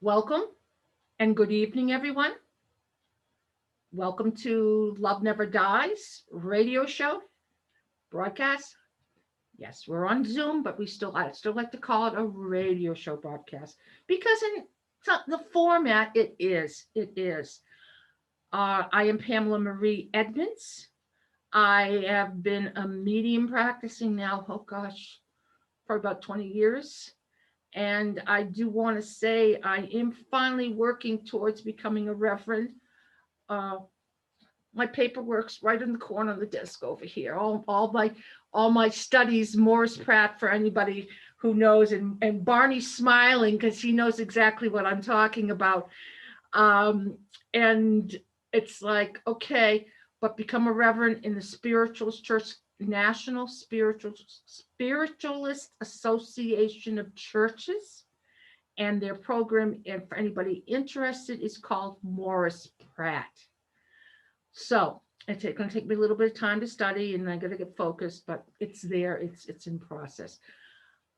Welcome and good evening, everyone. Welcome to Love Never Dies radio show broadcast. Yes, we're on Zoom, but I still like to call it a radio show broadcast because in the format it is. I am Pamela Marie Edmunds. I have been a medium practicing now, oh gosh, for about 20 years. And I do want to say I am finally working towards becoming a reverend. Uh, my paperwork's right in the corner of the desk over here. All my studies, Morris Pratt for anybody who knows, and Barney's smiling because he knows exactly what I'm talking about. And it's like, okay, but become a reverend in the Spiritualist Church, National Spiritualist Association of Churches. And their program, and for anybody interested, is called Morris Pratt. So it's going to take me a little bit of time to study, and I got to get focused, but it's there. It's in process.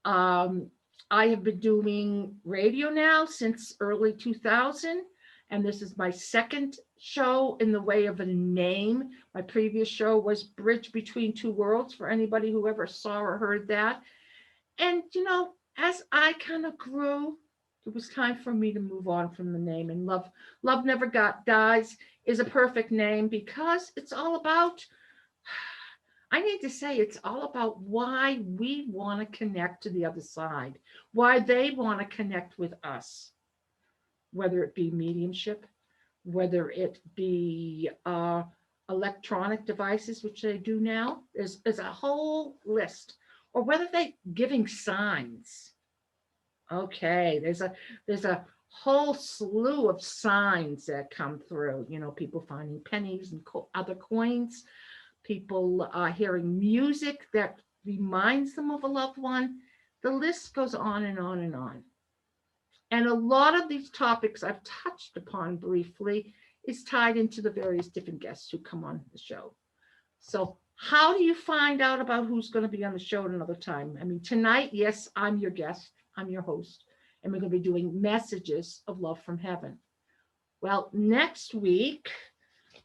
Um, I have been doing radio now since early 2000, and this is my second show in the way of a name. My previous show was Bridge Between Two Worlds, for anybody who ever saw or heard that. And, as I kind of grew, it was time for me to move on from the name. And Love Never Got Dies is a perfect name because it's all about, I need to say, it's all about why we want to connect to the other side, why they want to connect with us, whether it be mediumship, whether it be electronic devices, which they do now. There's a whole list, or whether they giving signs. Okay, there's a whole slew of signs that come through. People finding pennies and other coins, people hearing music that reminds them of a loved one. The list goes on and on and on. And a lot of these topics I've touched upon briefly is tied into the various different guests who come on the show. So how do you find out about who's going to be on the show at another time? I mean, tonight, yes, I'm your guest. I'm your host. And we're going to be doing messages of love from heaven. Well, next week,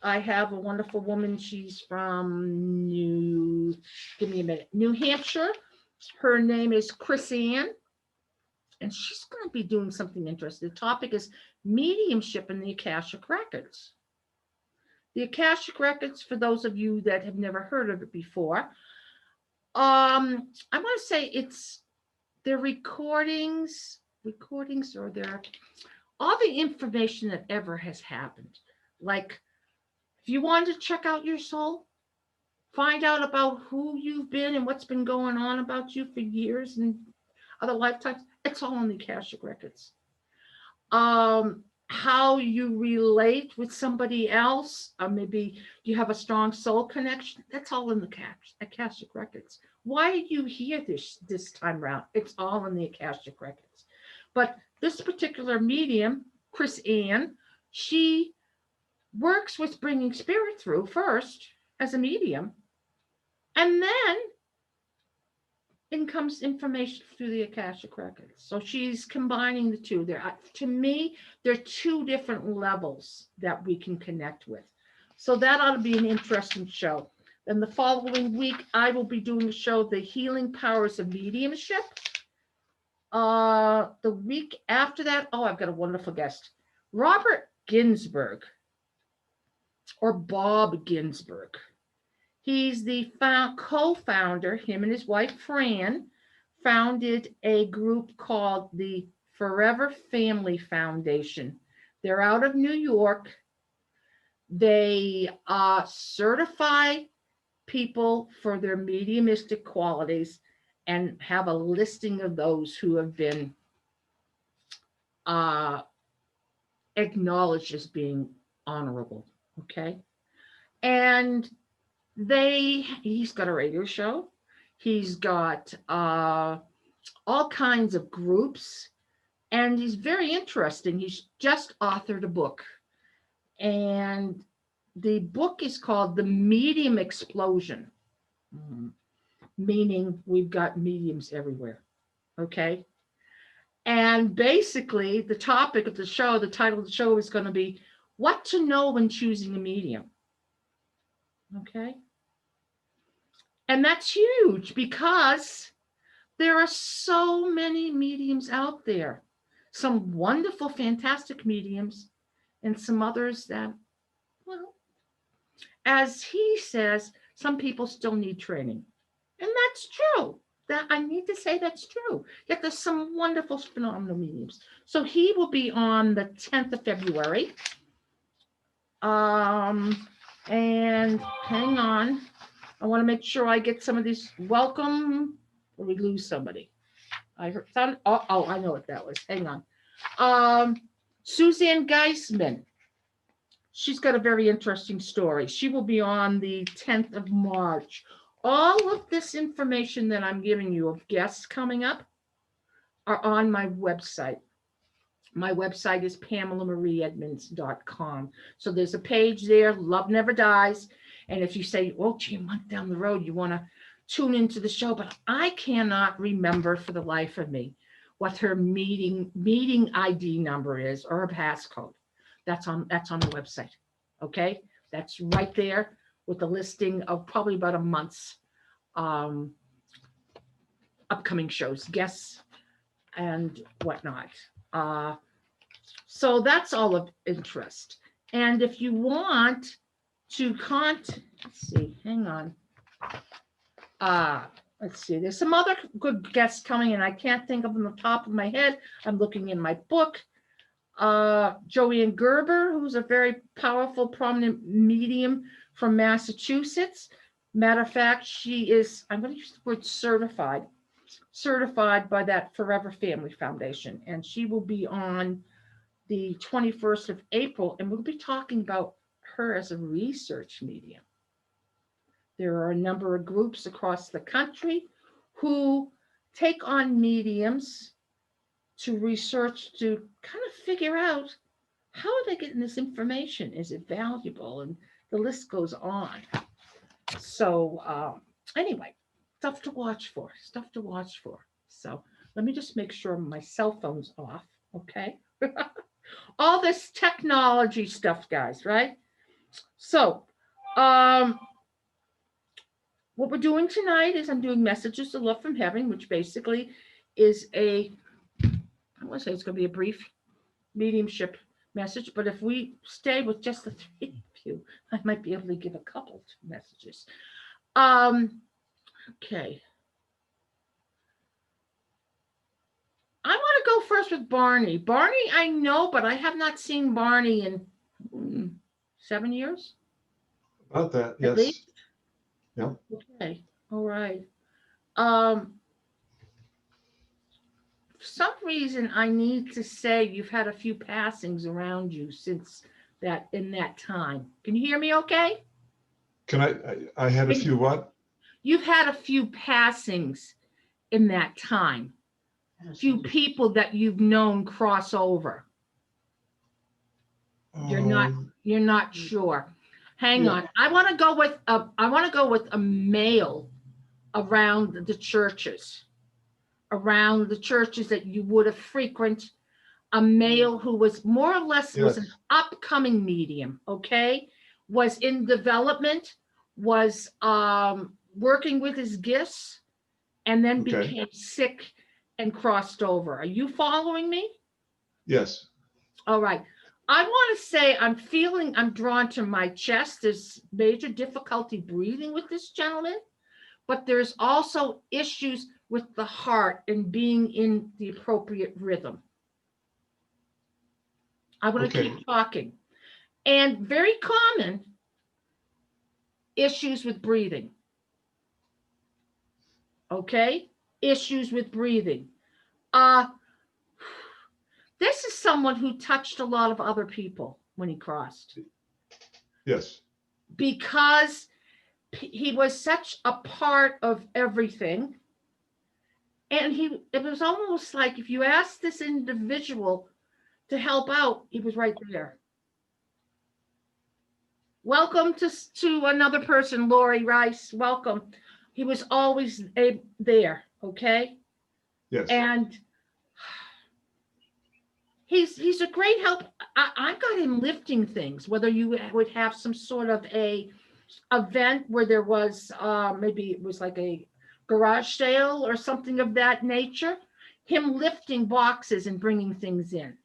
I have a wonderful woman. She's from give me a minute, New Hampshire. Her name is Chris Ann. And she's going to be doing something interesting. The topic is mediumship in the Akashic Records. The Akashic Records, for those of you that have never heard of it before, I want to say they're recordings or they're all the information that ever has happened. Like, if you wanted to check out your soul, find out about who you've been and what's been going on about you for years and other lifetimes, it's all in the Akashic Records. How you relate with somebody else, or maybe you have a strong soul connection, that's all in the Akashic Records. Why are you here this time around? It's all in the Akashic Records. But this particular medium, Chris Ann, she works with bringing spirit through first as a medium, and then in comes information through the Akashic Records. So she's combining the two. To me, there are two different levels that we can connect with. So that ought to be an interesting show. Then the following week, I will be doing a show, The Healing Powers of Mediumship. The week after that, I've got a wonderful guest, Robert Ginsburg, or Bob Ginsburg. He's the co-founder, him and his wife, Fran, founded a group called the Forever Family Foundation. They're out of New York. They certify people for their mediumistic qualities and have a listing of those who have been acknowledged as being honorable. Okay. And he's got a radio show. He's got all kinds of groups, and he's very interesting. He's just authored a book, and the book is called The Medium Explosion, meaning we've got mediums everywhere. Okay. And basically, the topic of the show, the title of the show is going to be What to Know When Choosing a Medium. Okay? And that's huge because there are so many mediums out there. Some wonderful, fantastic mediums, and some others that, well, as he says, some people still need training. And that's true. That I need to say that's true. Yet there's some wonderful, phenomenal mediums. So he will be on the 10th of February. And hang on. I want to make sure I get some of these. Welcome. Or we lose somebody. I heard some. Oh, I know what that was. Hang on. Suzanne Geisman. She's got a very interesting story. She will be on the 10th of March. All of this information that I'm giving you of guests coming up are on my website. My website is PamelaMarieEdmunds.com. So there's a page there, Love Never Dies. And if you say, oh, gee, a month down the road, you want to tune into the show, but I cannot remember for the life of me what her meeting ID number is or her passcode. That's on the website. Okay, that's right there with the listing of probably about a month's upcoming shows, guests, and whatnot. So that's all of interest. And if you want to let's see, hang on. Let's see, there's some other good guests coming and I can't think of them on the top of my head. I'm looking in my book. Joanne Gerber, who's a very powerful, prominent medium from Massachusetts. Matter of fact, she is, I'm going to use the word certified by that Forever Family Foundation. And she will be on the 21st of April, and we'll be talking about her as a research medium. There are a number of groups across the country who take on mediums to research to kind of figure out how are they getting this information? Is it valuable? And the list goes on. So anyway, stuff to watch for. So let me just make sure my cell phone's off. Okay. All this technology stuff, guys, right? So what we're doing tonight is I'm doing Messages of Love from Heaven, which basically is I want to say it's going to be a brief mediumship message, but if we stay with just the three of you, I might be able to give a couple messages. Okay. I want to go first with Barney. Barney, I know, but I have not seen Barney in 7 years. About that, yes. At least? Yeah. Okay. All right. For some reason, I need to say you've had a few passings around you since in that time. Can you hear me okay? Can I had a few what? You've had a few passings in that time. A few people that you've known cross over. You're not sure. Hang on. I want to go with a male around the churches. Around the churches that you would have frequent, a male who was more or less was an upcoming medium, okay? Was in development, was working with his gifts, and then became sick and crossed over. Are you following me? Yes. All right. I want to say I'm drawn to my chest. There's major difficulty breathing with this gentleman, but there's also issues with the heart and being in the appropriate rhythm. I want to keep talking. And very common issues with breathing. Okay? Issues with breathing. This is someone who touched a lot of other people when he crossed. Yes. Because he was such a part of everything. And it was almost like if you asked this individual to help out, he was right there. Welcome to another person, Lori Rice. Welcome. He was always there, okay? Yes. And he's a great help. I got him lifting things, whether you would have some sort of a event where there was maybe it was like a garage sale or something of that nature, him lifting boxes and bringing things in,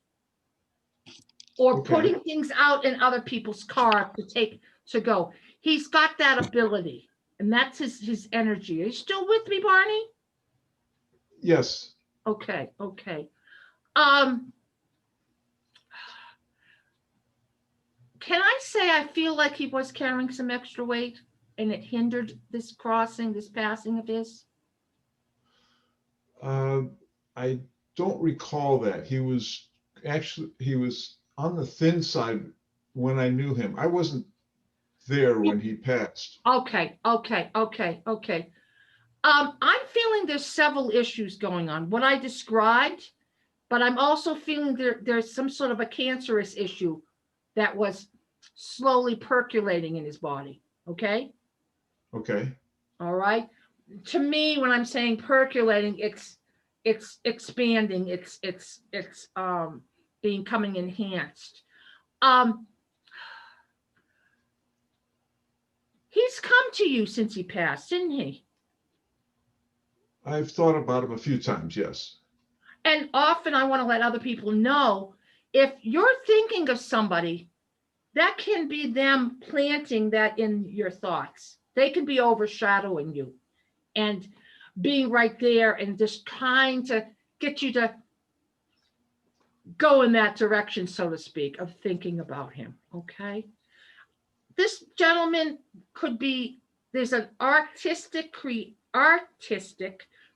or Okay. putting things out in other people's car to take to go. He's got that ability, and that's his energy. Are you still with me, Barney? Yes. Okay, okay. Can I say I feel like he was carrying some extra weight and it hindered this crossing, this passing of his? I don't recall that. He was on the thin side when I knew him. I wasn't there when he passed. Okay. I'm feeling there's several issues going on. What I described, but I'm also feeling there's some sort of a cancerous issue that was slowly percolating in his body. Okay. Okay. All right. To me, when I'm saying percolating, it's expanding. It's becoming enhanced. He's come to you since he passed, didn't he? I've thought about him a few times, yes. And often I want to let other people know, if you're thinking of somebody, that can be them planting that in your thoughts. They can be overshadowing you and being right there and just trying to get you to go in that direction, so to speak, of thinking about him. Okay. This gentleman could be, there's an artistic,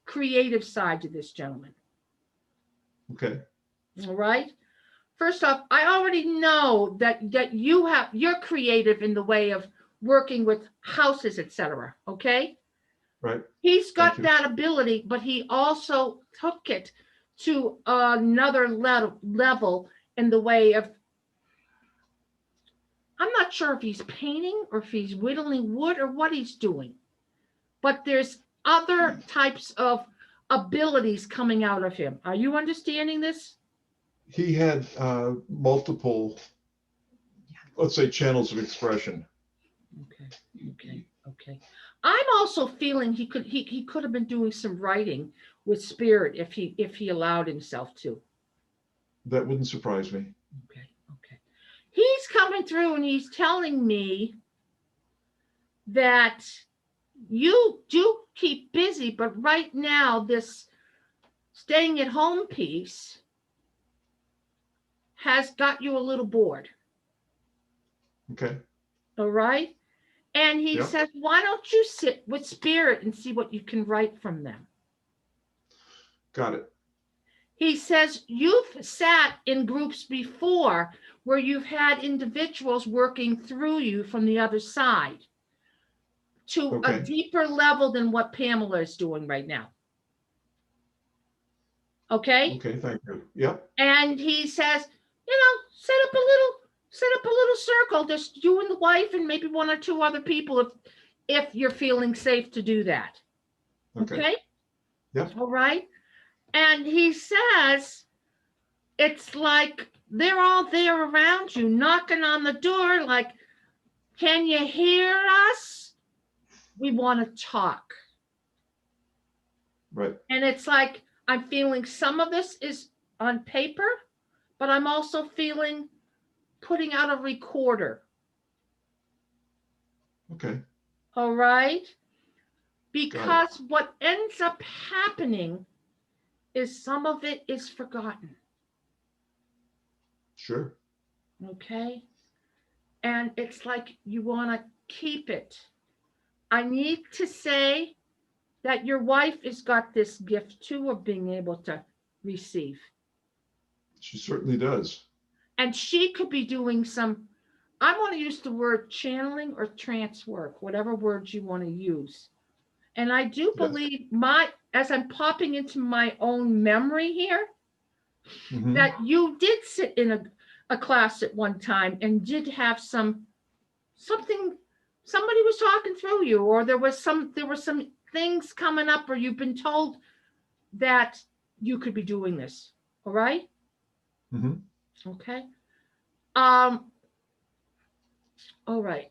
creative side to this gentleman. Okay. All right. First off, I already know that you're creative in the way of working with houses, etc. Okay. Right. He's got that ability, but he also took it to another level in the way of, I'm not sure if he's painting or if he's whittling wood or what he's doing, but there's other types of abilities coming out of him. Are you understanding this? He had multiple, let's say, channels of expression. Okay. I'm also feeling he could have been doing some writing with spirit if he allowed himself to. That wouldn't surprise me. Okay. He's coming through and he's telling me that you do keep busy, but right now this staying at home piece has got you a little bored. Okay. All right. And he says, why don't you sit with spirit and see what you can write from them? Got it. He says, you've sat in groups before where you've had individuals working through you from the other side to a deeper level than what Pamela is doing right now. Okay? Okay, thank you. Yep. And he says, set up a little circle, just you and the wife and maybe one or two other people if you're feeling safe to do that. Okay? Yep. All right. And he says, it's like they're all there around you, knocking on the door, like, can you hear us? We want to talk. Right. And it's like, I'm feeling some of this is on paper, but I'm also feeling putting out a recorder. Okay. All right. Because what ends up happening is some of it is forgotten. Sure. Okay. And it's like you want to keep it. I need to say that your wife has got this gift too of being able to receive. She certainly does. And she could be doing some, I want to use the word channeling or trance work, whatever words you want to use. And I do believe as I'm popping into my own memory here, that you did sit in a class at one time and did have somebody was talking through you, or there were some things coming up, or you've been told that you could be doing this. All right. Mhm. Okay. All right.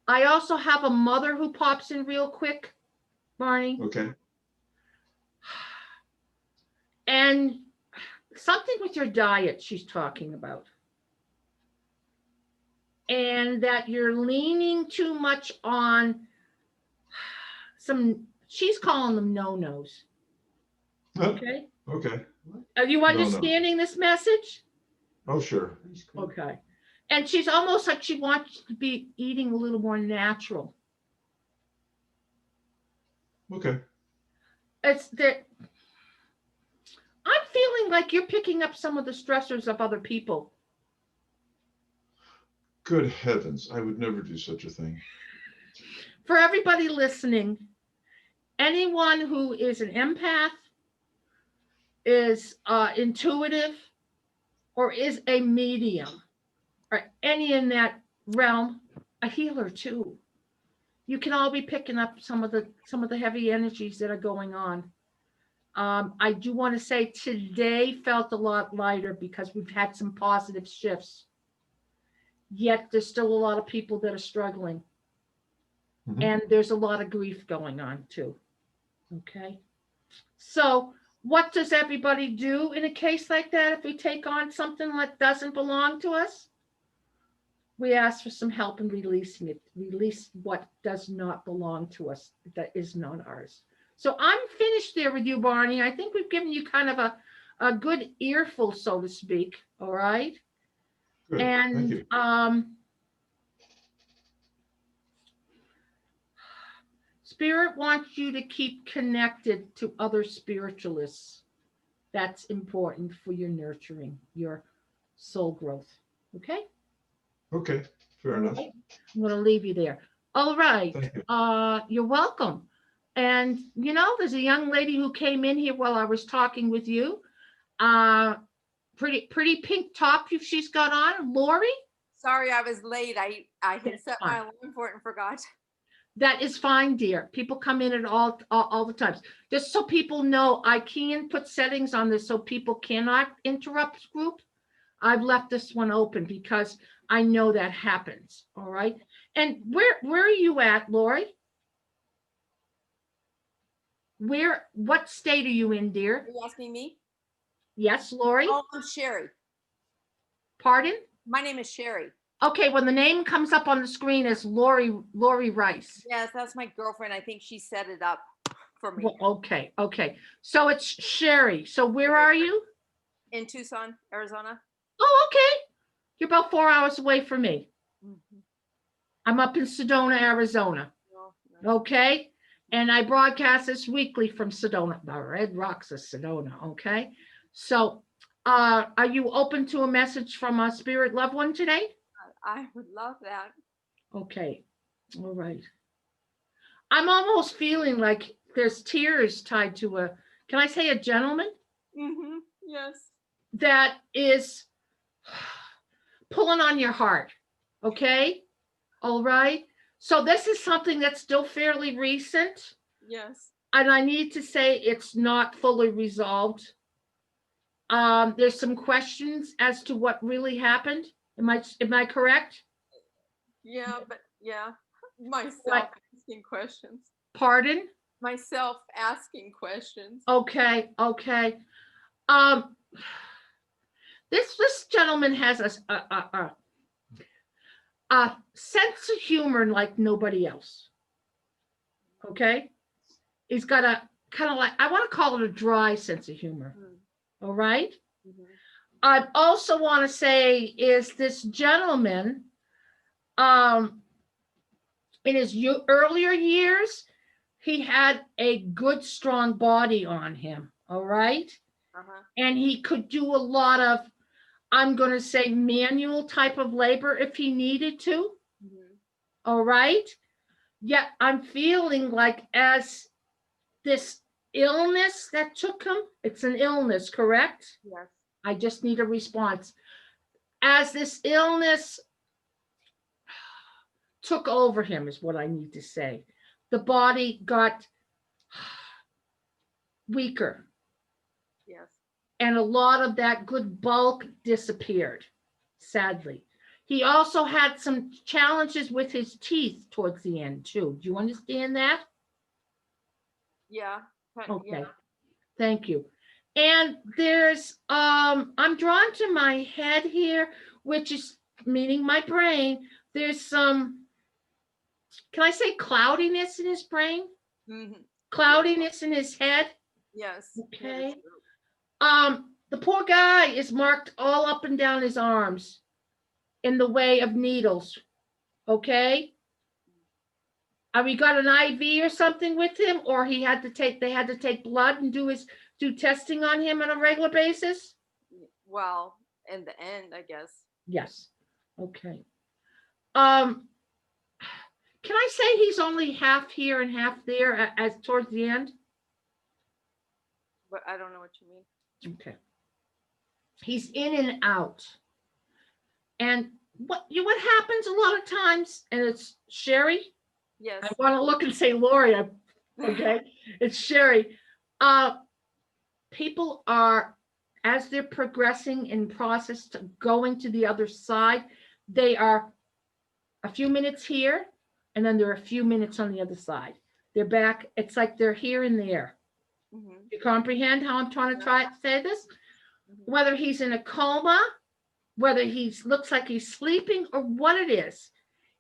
I also have a mother who pops in real quick, Barney. Okay. And something with your diet she's talking about. And that you're leaning too much on some, she's calling them no-nos. Okay. Okay. Are you No, no. understanding this message? Oh, sure. Okay. And she's almost like she wants to be eating a little more natural. Okay. It's that I'm feeling like you're picking up some of the stressors of other people. Good heavens, I would never do such a thing. For everybody listening, anyone who is an empath, is intuitive, or is a medium, or any in that realm, a healer too. You can all be picking up some of the heavy energies that are going on. I do want to say today felt a lot lighter because we've had some positive shifts. Yet there's still a lot of people that are struggling. Mhm. And there's a lot of grief going on too. Okay. So what does everybody do in a case like that if we take on something that doesn't belong to us? We ask for some help in releasing it, release what does not belong to us, that is not ours. So I'm finished there with you, Barney. I think we've given you kind of a good earful, so to speak. All right. Good. Thank And you. Spirit wants you to keep connected to other spiritualists. That's important for your nurturing, your soul growth. Okay? Okay. Fair All enough. right. I'm going to leave you there. All right. Thank you. You're welcome. And there's a young lady who came in here while I was talking with you. Pretty pink top she's got on. Lori? Sorry, I was late. I had That's set fine. my alarm for it and forgot. That is fine, dear. People come in at all the times. Just so people know, I can put settings on this so people cannot interrupt group. I've left this one open because I know that happens. All right. And where are you at, Lori? What state are you in, Are dear? you asking me? Yes, Lori. Oh, I'm Sherry. Pardon? My name is Sherry. Okay, when the name comes up on the screen as Lori Rice. Yes, that's my girlfriend. I think she set it up for me. Well, okay. So it's Sherry. So where are you? In Tucson, Arizona. Oh, okay. You're about 4 hours away from me. Mm-hmm. I'm up in Sedona, Arizona. No. Okay. And I broadcast this weekly from Sedona, the Red Rocks of Sedona. Okay. So are you open to a message from a spirit loved one today? I would love that. Okay. All right. I'm almost feeling like there's tears tied to can I say a gentleman? Mm-hmm. Yes. That is pulling on your heart. Okay. All right. So this is something that's still fairly recent. Yes. And I need to say it's not fully resolved. There's some questions as to what really happened. Am I correct? Yeah, but yeah. Myself Like, asking questions. pardon? Myself asking questions. Okay. Um, this gentleman has a sense of humor like nobody else. Okay, he's got a kind of like, I want to call it a dry sense of humor. All right. Mm-hmm. I also want to say is this gentleman, in his earlier years, he had a good, strong body on him. All right. Uh-huh. And he could do a lot of, I'm going to say, manual type of labor if he needed to. Mm-hmm. All right. Yet I'm feeling like as this illness that took him, it's an illness, correct? Yes. I just need a response. As this illness took over him, is what I need to say. The body got weaker. Yes. and a lot of that good bulk disappeared, sadly. He also had some challenges with his teeth towards the end too. Do you understand that? Yeah. Okay, Yeah. thank you. And there's, I'm drawn to my head here, which is meaning my brain. There's some, can I say cloudiness in his brain? Mhm. Cloudiness in his head? Yes. that is Okay. true. The poor guy is marked all up and down his arms in the way of needles. Okay. Have we got an IV or something with him, or they had to take blood and do testing on him on a regular basis? Well, in the end, I guess. Yes. Okay. Um, can I say he's only half here and half there as towards the end? But I don't know what you mean. Okay. He's in and out. And what happens a lot of times, and it's Sherry. Yes. I want to look and say Lori. Okay, it's Sherry. People are, as they're progressing in process to going to the other side, they are a few minutes here, and then they're a few minutes on the other side. They're back. It's like they're here and there. Mhm. You comprehend how I'm trying to say this? Mhm. Whether he's in a coma, whether looks like he's sleeping, or what it is,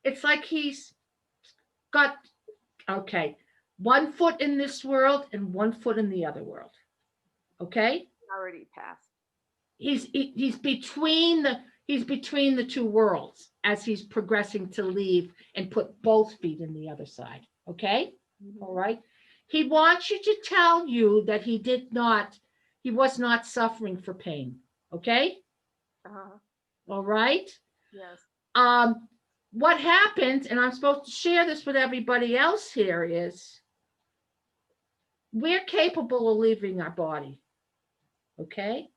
it's like he's got, okay, 1 foot in this world and 1 foot in the other world. Okay, Already passed. he's between the two worlds as he's progressing to leave and put both feet in the other side. Okay. Mhm. All right. He wants you to tell you that he was not suffering for pain. Okay. Uh-huh. All right. Yes. What happened, and I'm supposed to share this with everybody else here, is we're capable of leaving our body. Okay.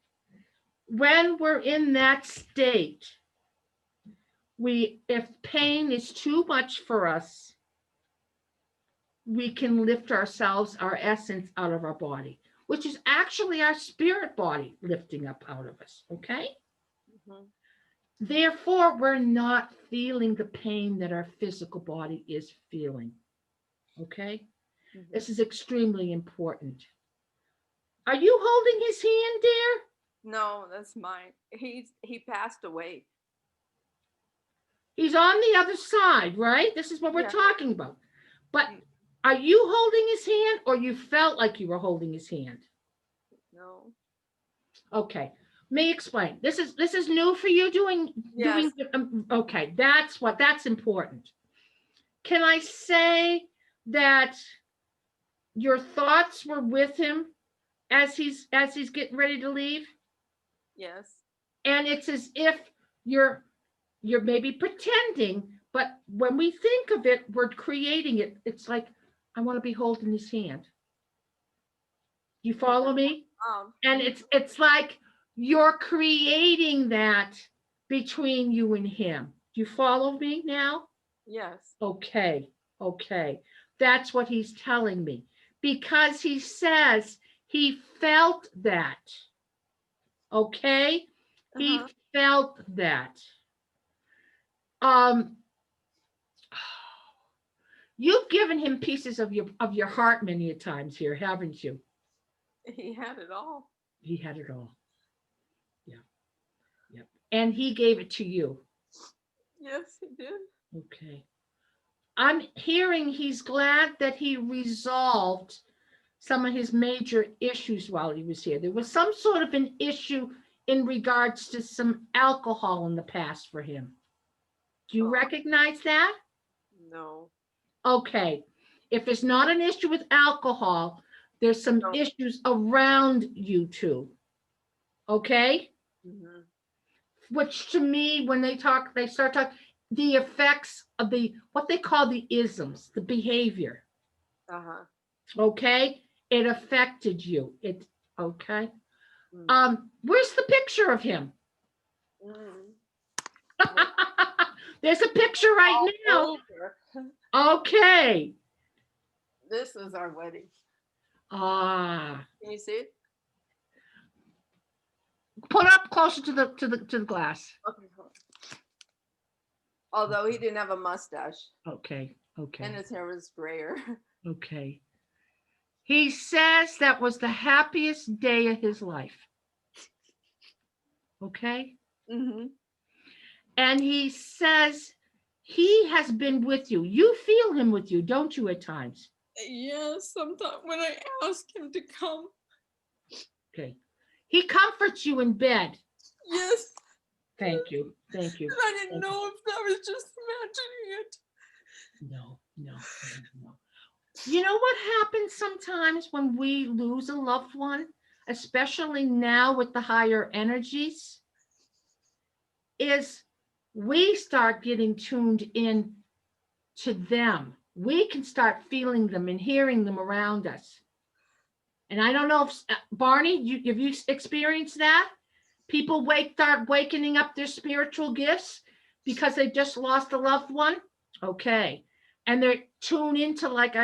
When we're in that state, if pain is too much for us, we can lift ourselves, our essence, out of our body, which is actually our spirit body lifting up out of us. Okay. Mhm. Therefore, we're not feeling the pain that our physical body is feeling. Okay. Mhm. This is extremely important. Are you holding his hand, dear? No, that's mine. He passed away. He's on the other side, right? This is what we're Yeah. talking about. But Mm. are you holding his hand, or you felt like you were holding his hand? No. Okay. Me explain. This is new for you doing. Yes. Okay, that's important. Can I say that your thoughts were with him as he's getting ready to leave? Yes. And it's as if you're maybe pretending, but when we think of it, we're creating it. It's like, I want to be holding his hand. You follow me? And it's like you're creating that between you and him. Do you follow me now? Yes. Okay. That's what he's telling me, because he says he felt that. Okay. He Uh-huh. felt that. Um, You've given him pieces of your heart many a times here, haven't you? He had it all. He had it all. Yeah. Yep. And he gave it to you. Yes, he did. Okay. I'm hearing he's glad that he resolved some of his major issues while he was here. There was some sort of an issue in regards to some alcohol in the past for him. Do you Oh. recognize that? No. Okay. If it's not an issue with alcohol, there's some No. issues around you two. Okay? Mhm. Which to me, when they start talking, the effects of what they call the isms, the behavior. Uh-huh. Okay? It affected you. Okay. Mm. Where's the picture of him? Mm. There's a picture right now. Over. Okay. This is our wedding. Ah. Can you see it? Put up closer to the glass. Okay, hold on. Although he didn't have a mustache Okay, and okay, his hair was grayer. okay. He says that was the happiest day of his life. Okay? Mm-hmm. And he says he has been with you. You feel him with you, don't you, at times? Yeah, sometimes when I ask him to come. Okay. He comforts you in bed. Yes. Thank you. Thank you. And I didn't know if that was just imagining it. No. You know what happens sometimes when we lose a loved one, especially now with the higher energies, is we start getting tuned in to them. We can start feeling them and hearing them around us. And I don't know if Barney, have you experienced that? People start wakening up their spiritual gifts because they just lost a loved one. Okay. And they're tuned into like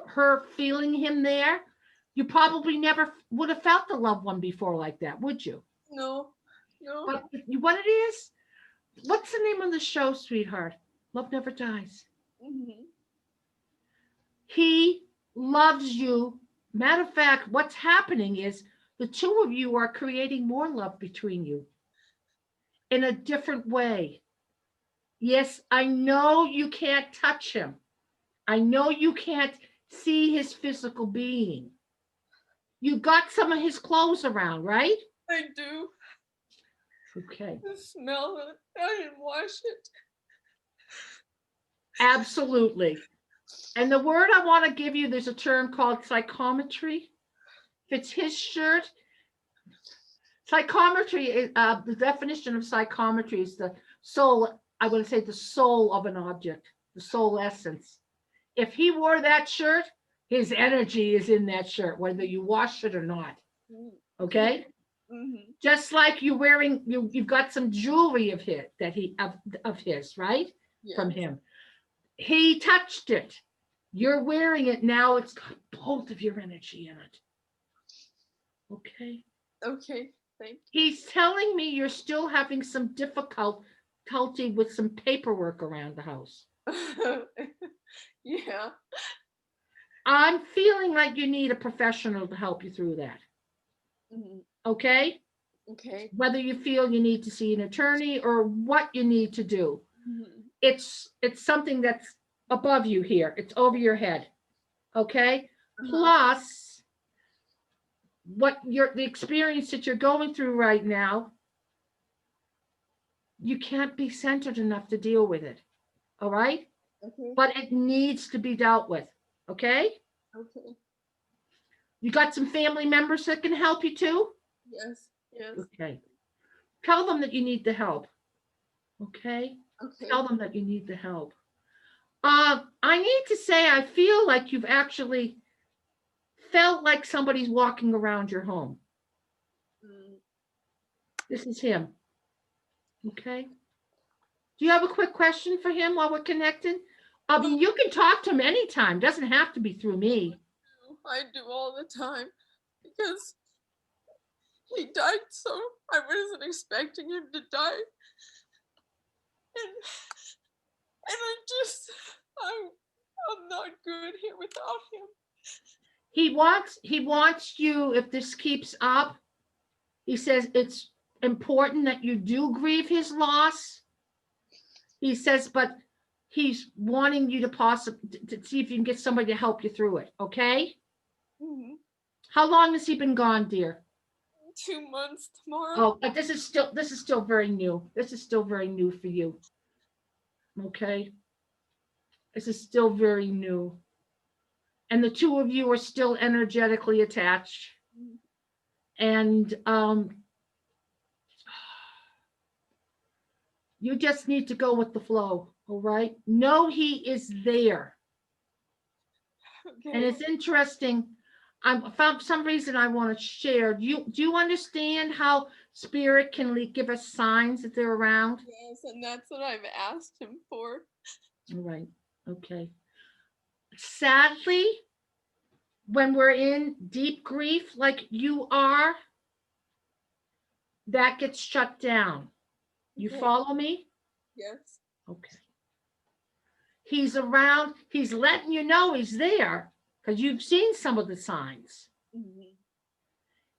her feeling him there. You probably never would have felt the loved one before like that, would you? No. But what it is, what's the name of the show, sweetheart? Love Never Dies. Mm-hmm. He loves you. Matter of fact, what's happening is the two of you are creating more love between you in a different way. Yes, I know you can't touch him. I know you can't see his physical being. You got some of his clothes around, right? I do. Okay. The smell of it. I didn't wash it. Absolutely. And the word I want to give you, there's a term called psychometry. If it's his shirt, psychometry is the definition of psychometry is the soul, I would say the soul of an object, the soul essence. If he wore that shirt, his energy is in that shirt, whether you wash it or not. Okay? Mm-hmm. Just like you wearing, you've got some jewelry of his of his, right? Yeah. From him. He touched it. You're wearing it now. It's got both of your energy in it. Okay. Okay. Thank He's telling me you're still having some difficulty with some paperwork around the house. you. Yeah. I'm feeling like you need a professional to help you through that. Mm-hmm. Okay? Okay. Whether you feel you need to see an attorney or what you need to do. Mm-hmm. It's something that's above you here. It's over your head. Okay? Uh-huh. Plus, the experience that you're going through right now, you can't be centered enough to deal with it. All right? Okay. But it needs to be dealt with. Okay? Okay. You got some family members that can help you too? Yes. Yes. Okay. Tell them that you need the help. Okay? Okay. Tell them that you need the help. I need to say, I feel like you've actually felt like somebody's walking around your home. Mm. This is him. Okay? Do you have a quick question for him while we're connected? I mean, you can talk to him anytime. Doesn't have to be through me. I do all the time because he died, so I wasn't expecting him to die. And I'm not good here without him. He wants you, if this keeps up, he says it's important that you do grieve his loss. He says, but he's wanting you to see if you can get somebody to help you through it. Okay? Mm-hmm. How long has he been gone, dear? 2 months tomorrow. Oh, but this is still very new. This is still very new for you. Okay? This is still very new. And the two of you are still energetically attached. And you just need to go with the flow, all right? Know he is there. Okay. And it's interesting. I found some reason I want to share. Do you understand how spirit can give us signs that they're around? Yes, and that's what I've asked him for. All right. Okay. Sadly, when we're in deep grief like you are, that gets shut down. You Okay. follow me? Yes. Okay. He's around. He's letting you know he's there because you've seen some of the signs. Mhm.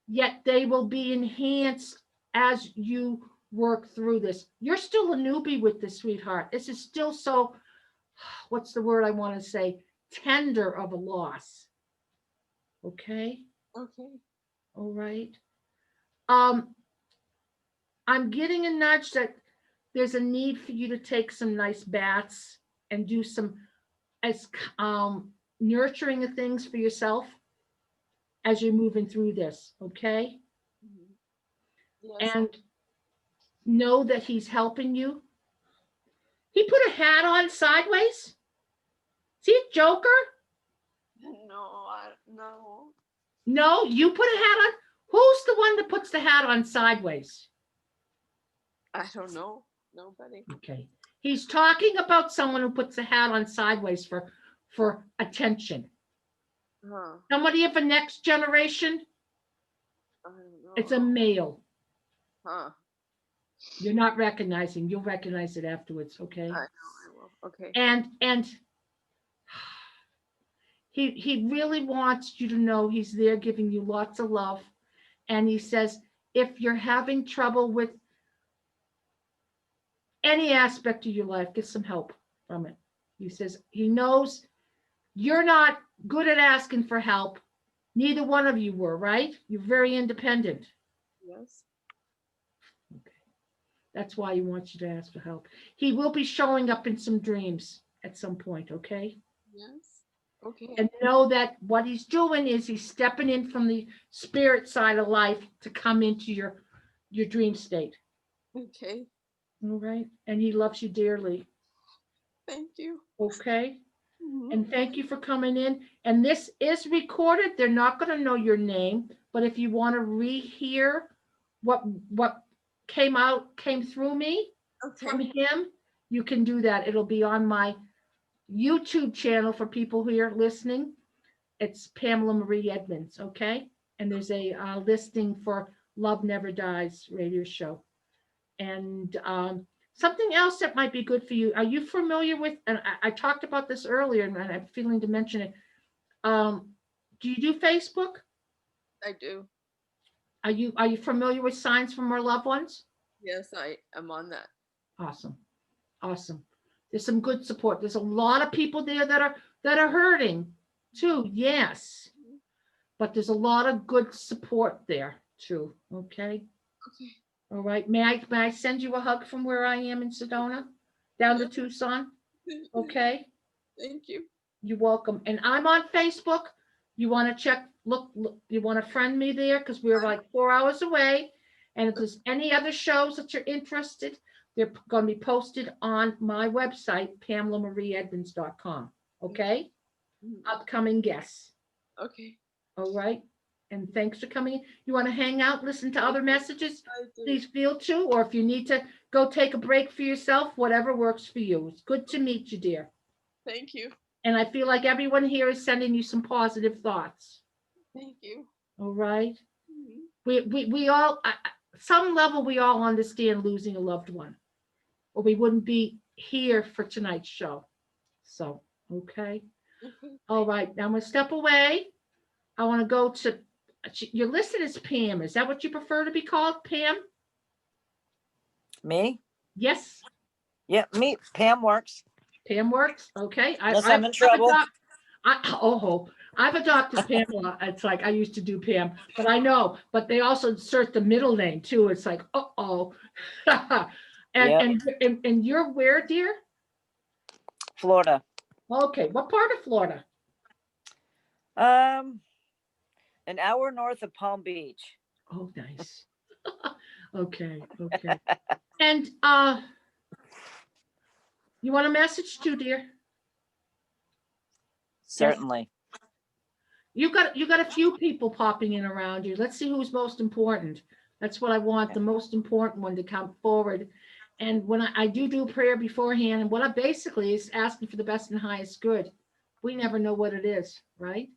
Yet they will be enhanced as you work through this. You're still a newbie with this, sweetheart. This is still so, what's the word I want to say? Tender of a loss. Okay. Okay. All right. I'm getting a nudge that there's a need for you to take some nice baths and do some as nurturing of things for yourself as you're moving through this, okay? Mhm. Yes. And know that he's helping you. He put a hat on sideways. See a Joker? No. No, you put a hat on. Who's the one that puts the hat on sideways? I don't know. Nobody. Okay. He's talking about someone who puts a hat on sideways for attention. Huh. Somebody of the next generation. I don't know. It's a male. Huh. You're not recognizing. You'll recognize it afterwards, okay? I know I will. Okay. And he really wants you to know he's there giving you lots of love. And he says, if you're having trouble with any aspect of your life, get some help from it. He says he knows you're not good at asking for help. Neither one of you were, right? You're very independent. Yes. Okay. That's why he wants you to ask for help. He will be showing up in some dreams at some point, okay? Yes. Okay. And know that what he's doing is he's stepping in from the spirit side of life to come into your dream state. Okay. All right. And he loves you dearly. Thank you. Okay. Mhm. And thank you for coming in. And this is recorded. They're not going to know your name, but if you want to rehear what came through me from Okay. him, you can do that. It'll be on my YouTube channel for people who are listening. It's Pamela Marie Edmunds, okay? And there's a listing for Love Never Dies radio show. And something else that might be good for you. Are you familiar with, and I talked about this earlier, and I'm feeling to mention it. Do you do Facebook? I do. Are you familiar with Signs from Our Loved Ones? Yes, I am on that. Awesome. Awesome. There's some good support. There's a lot of people there that are hurting too, yes. But there's a lot of good support there too. Okay. Okay. All right. May I send you a hug from where I am in Sedona down to Tucson? Okay. Thank you. You're welcome. And I'm on Facebook. You want to check, look, you want to friend me there because we're like 4 hours away. And if there's any other shows that you're interested, they're going to be posted on my website, PamelaMarieEdmunds.com. Okay? Mhm. Upcoming guests. Okay. All right. And thanks for coming. You want to hang out, listen to other messages? I do. Please feel to, or if you need to go take a break for yourself, whatever works for you. It's good to meet you, dear. Thank you. And I feel like everyone here is sending you some positive thoughts. Thank you. All right. Mhm. We all, at some level, we all understand losing a loved one, or we wouldn't be here for tonight's show. So, okay. Okay. All right. Now I'm going to step away. I want to go to, you're listed as Pam. Is that what you prefer to be called, Pam? Me? Yes. Yeah, me. Pam works. Pam works. Okay. Unless I'm in trouble. I've adopted Pamela. It's like I used to do Pam, but I know. But they also insert the middle name too. It's like, uh-oh. and you're where, dear? Florida. Okay. What part of Florida? An hour north of Palm Beach. Oh, nice. Okay. Okay. And you want a message too, dear? Certainly. You got a few people popping in around you. Let's see who's most important. That's what I want, the most important one to come forward. And when I do prayer beforehand, and what I basically is asking for the best and highest good. We never know what it is, right?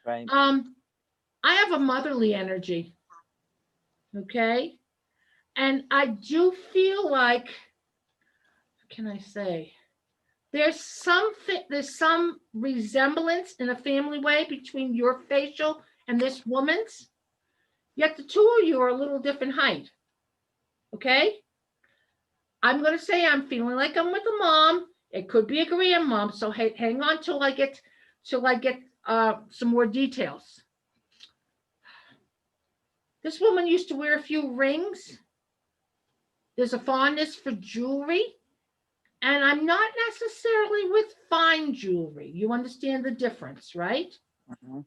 Right. I have a motherly energy. Okay. And I do feel like, what can I say? There's some resemblance in a family way between your facial and this woman's. Yet the two of you are a little different height. Okay? I'm going to say I'm feeling like I'm with a mom. It could be a grandmom. So hang on till I get some more details. This woman used to wear a few rings. There's a fondness for jewelry. And I'm not necessarily with fine jewelry. You understand the difference, right? Mhm.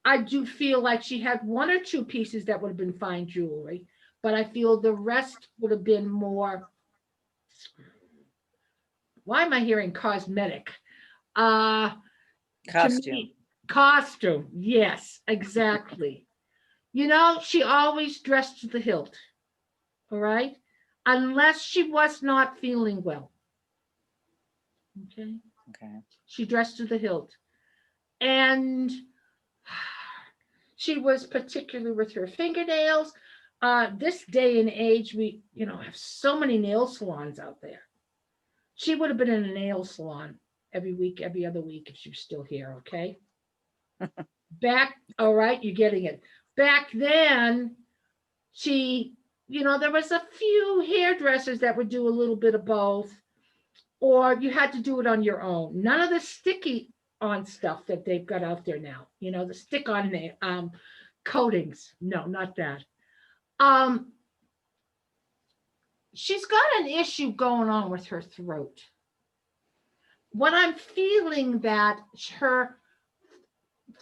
I do feel like she had one or two pieces that would have been fine jewelry, but I feel the rest would have been more. Why am I hearing cosmetic? To Costume. me, costume. Yes, exactly. You know, she always dressed to the hilt. All right. Unless she was not feeling well. Okay. Okay. She dressed to the hilt. And she was particular with her fingernails. This day and age, we, have so many nail salons out there. She would have been in a nail salon every week, every other week if she was still here, okay? All right, you're getting it. Back then, there was a few hairdressers that would do a little bit of both, or you had to do it on your own. None of the sticky on stuff that they've got out there now, the stick on coatings. No, not that. She's got an issue going on with her throat. What I'm feeling that her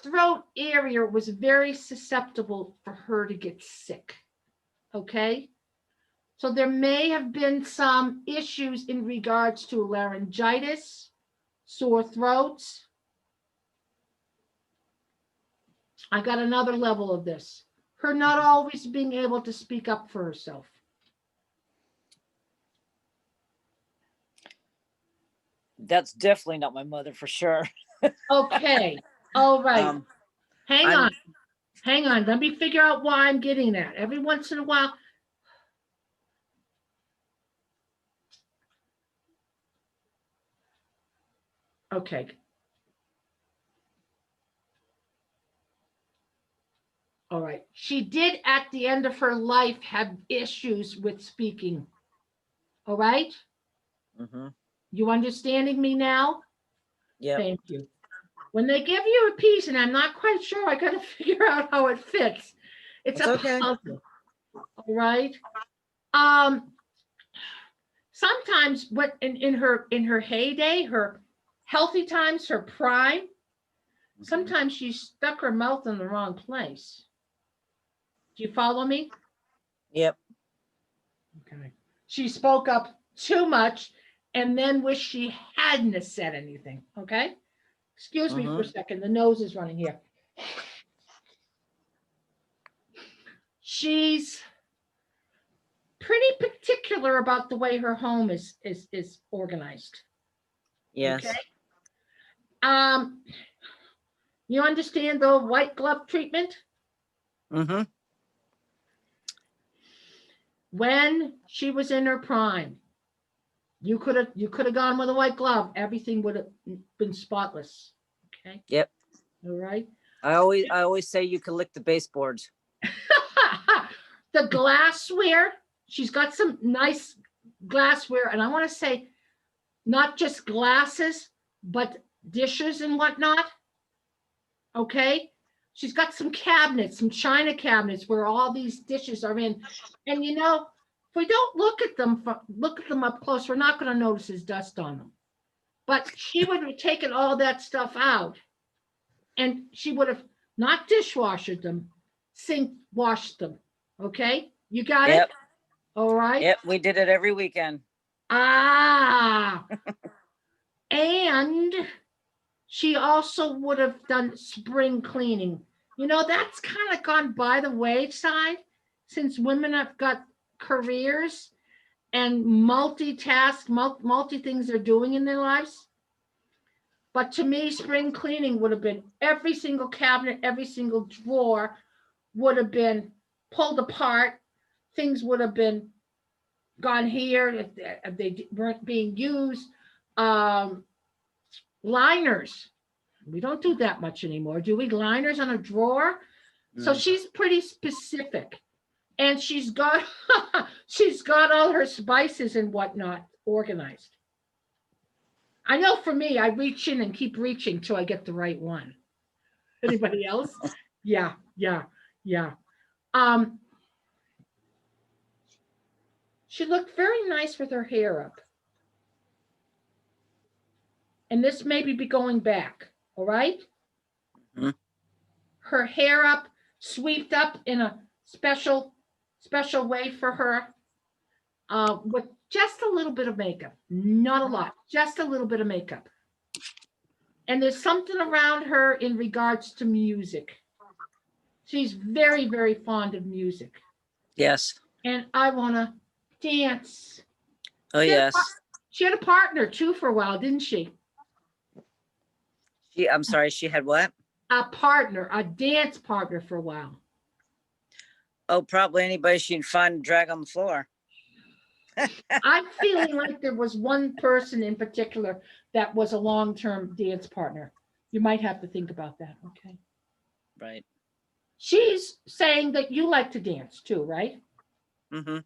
throat area was very susceptible for her to get sick. Okay? So there may have been some issues in regards to laryngitis, sore throats. I got another level of this. Her not always being able to speak up for herself. That's definitely not my mother for sure. Okay. All right. Hang I'm- on. Hang on. Let me figure out why I'm getting that. Every once in a while. Okay. All right. She did at the end of her life have issues with speaking. All right. Mm-hmm. You understanding me now? Yep. Thank you. When they give you a piece and I'm not quite sure, I got to figure out how it fits. It's That's a okay. puzzle. All right. Sometimes what in her heyday, her healthy times, her prime, sometimes she stuck her mouth in the wrong place. Do you follow me? Yep. Okay. She spoke up too much and then wished she hadn't have said anything. Okay. Excuse me for a second. The nose is running here. She's pretty particular about the way her home is organized. Yes. Okay. You understand the white glove treatment? Mm-hmm. When she was in her prime, you could have gone with a white glove. Everything would have been spotless. Okay. Yep. All right. I always say you can lick the baseboards. The glassware, she's got some nice glassware, and I want to say not just glasses, but dishes and whatnot. Okay. She's got some cabinets, some china cabinets where all these dishes are in. And if we don't look at them up close, we're not going to notice there's dust on them. But she would have taken all that stuff out, and she would have not dishwashed them, sink washed them. Okay, you got Yep. it? All right. Yep, we did it every weekend. And she also would have done spring cleaning. That's kind of gone by the wayside since women have got careers and multi things they're doing in their lives. But to me, spring cleaning would have been every single cabinet, every single drawer would have been pulled apart. Things would have been gone here, if they weren't being used. Liners. We don't do that much anymore, do we? Liners on a drawer. So she's pretty specific. And she's got she's got all her spices and whatnot organized. I know for me, I reach in and keep reaching till I get the right one. Anybody else? Yeah. She looked very nice with her hair up. And this may be going back, all right? Mhm. Her hair up, sweeped up in a special way for her, with just a little bit of makeup, not a lot, just a little bit of makeup. And there's something around her in regards to music. She's very, very fond of music. Yes. And I want to dance. Oh, She had a yes. She had a partner too for a while, didn't she? I'm sorry, she had what? A partner, a dance partner for a while. Oh, probably anybody she can find and drag on the floor. I'm feeling like there was one person in particular that was a long-term dance partner. You might have to think about that, okay? Right. She's saying that you like to dance too, right? Mm-hmm.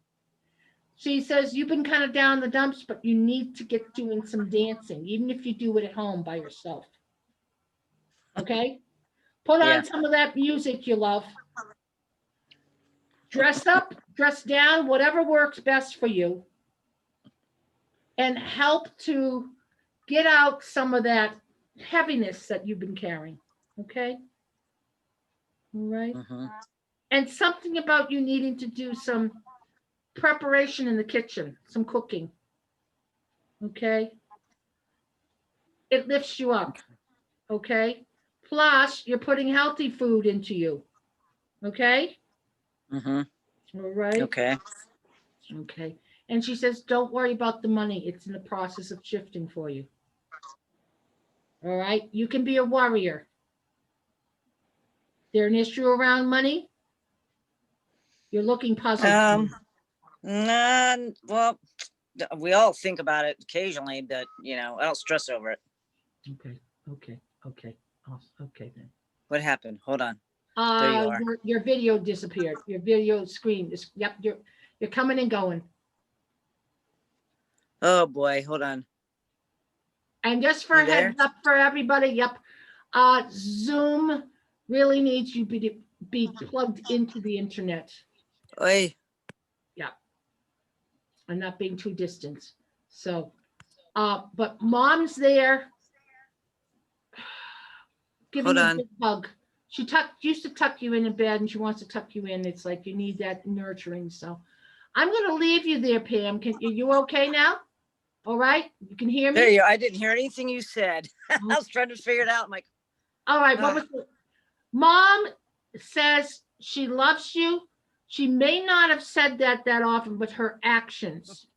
She says you've been kind of down the dumps, but you need to get doing some dancing, even if you do it at home by yourself. Okay? Put on Yeah. some of that music you love. Dress up, dress down, whatever works best for you. And help to get out some of that heaviness that you've been carrying. Okay? All right. Mm-hmm. And something about you needing to do some preparation in the kitchen, some cooking. Okay? It lifts you up. Okay? Plus, you're putting healthy food into you. Okay? Mm-hmm. All right. Okay. Okay. And she says, don't worry about the money. It's in the process of shifting for you. All right. You can be a warrior. There an issue around money? You're looking puzzled. Well, we all think about it occasionally, but I don't stress over it. Okay. Okay then. What happened? Hold on. There you are. Your video disappeared. Your video screen is, yep, you're coming and going. Oh boy, hold on. And just for a heads up for everybody, yep. Zoom really needs you to be plugged into the internet. Oy. Yeah. And not being too distant. So, but mom's there. Giving Hold you a on. big hug. She used to tuck you in bed, and she wants to tuck you in. It's like you need that nurturing. So I'm going to leave you there, Pam. You okay now? All right. You can hear me? There you are. I didn't hear anything you said. I was trying to figure it out. I'm like, all right. What was it? Mom says she loves you. She may not have said that often, but her actions.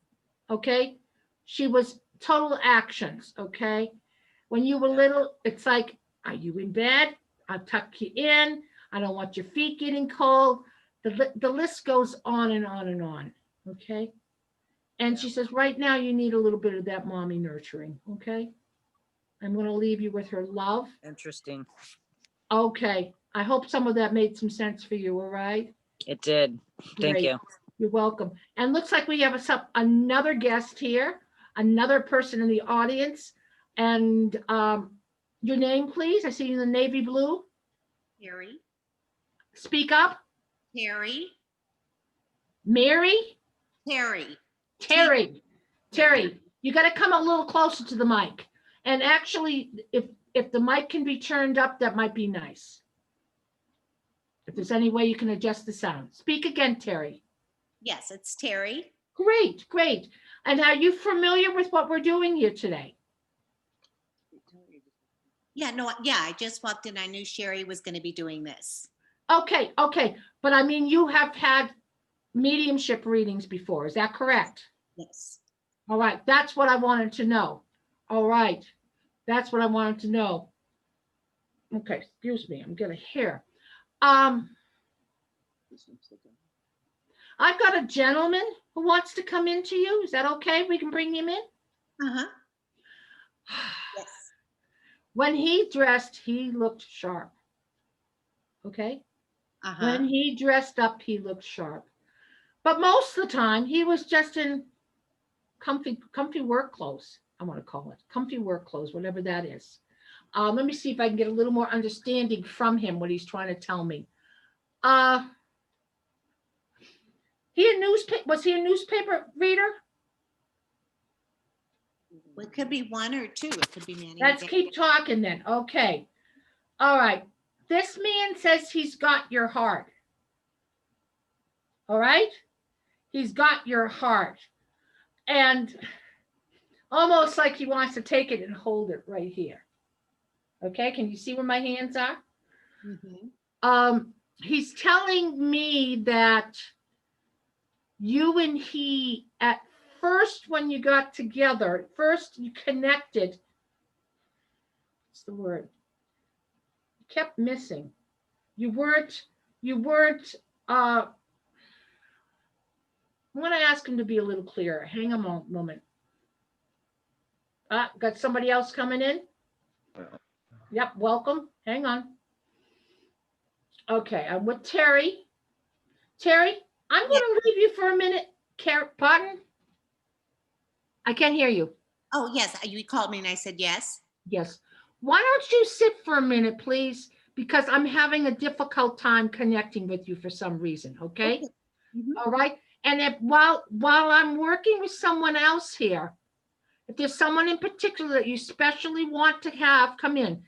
Okay. She was total actions. Okay. When you were little, it's like, are you in bed? I'll tuck you in. I don't want your feet getting cold. The list goes on and on and on. Okay. And she says, right now you need a little bit of that mommy nurturing. Okay. I'm going to leave you with her love. interesting. Okay. I hope some of that made some sense for you. All right. It did. Thank Great. you. You're welcome. And looks like we have another guest here, another person in the audience. And your name, please. I see you in the navy blue. Terry. Speak up. Terry. Mary? Terry. Terry, you got to come a little closer to the mic. And actually, if the mic can be turned up, that might be nice. If there's any way you can adjust the sound. Speak again, Terry. Yes, it's Terry. Great. And are you familiar with what we're doing here today? Yeah, I just walked in. I knew Sherry was going to be doing this. Okay. But I mean, you have had mediumship readings before. Is that correct? Yes. All right. That's what I wanted to know. All right. That's what I wanted to know. Okay. Excuse me. I'm getting hair. I've got a gentleman who wants to come into you? Is that okay? We can bring him in? Uh-huh. Yes. When he dressed, he looked sharp. Okay? Uh-huh. When he dressed up, he looked sharp. But most of the time, he was just in comfy work clothes, I want to call it. Comfy work clothes, whatever that is. Let me see if I can get a little more understanding from him, what he's trying to tell me. Was he a newspaper reader? It could be one or two. It could be many. Let's keep talking then. Okay. All right. This man says he's got your heart. All right? He's got your heart. And almost like he wants to take it and hold it right here. Okay, can you see where my hands are? Mm-hmm. He's telling me that you and he, at first when you got together, first you connected. What's the word? You kept missing. You weren't, I'm going to ask him to be a little clearer. Hang on a moment. Got somebody else coming in? Yep, welcome. Hang on. Okay, I'm with Terry. Terry, I'm going to leave you for a minute. Pardon? I can't hear you. Oh, yes. You called me and I said yes. Yes. Why don't you sit for a minute, please? Because I'm having a difficult time connecting with you for some reason, okay? Mhm. All right? And if while I'm working with someone else here, if there's someone in particular that you specially want to have come in,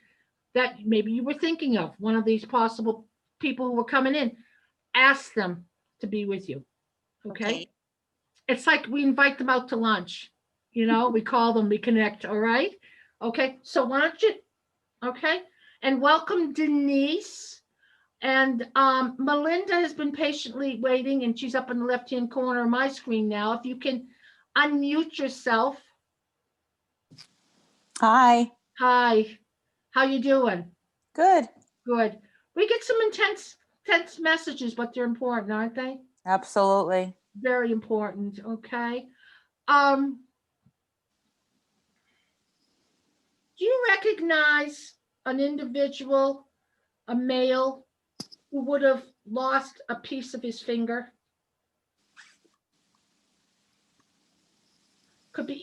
that maybe you were thinking of, one of these possible people who were coming in, ask them to be with you, okay? It's like we invite them out to lunch, you know, we call them, we connect, all right? Okay, so why don't you, okay? And welcome Denise. And Melinda has been patiently waiting, and she's up in the left-hand corner of my screen now. If you can unmute yourself. Hi. Hi, how you doing? Good. Good. We get some intense messages, but they're important, aren't they? Absolutely. Very important. Okay. Do you recognize an individual, a male, who would have lost a piece of his finger? Could be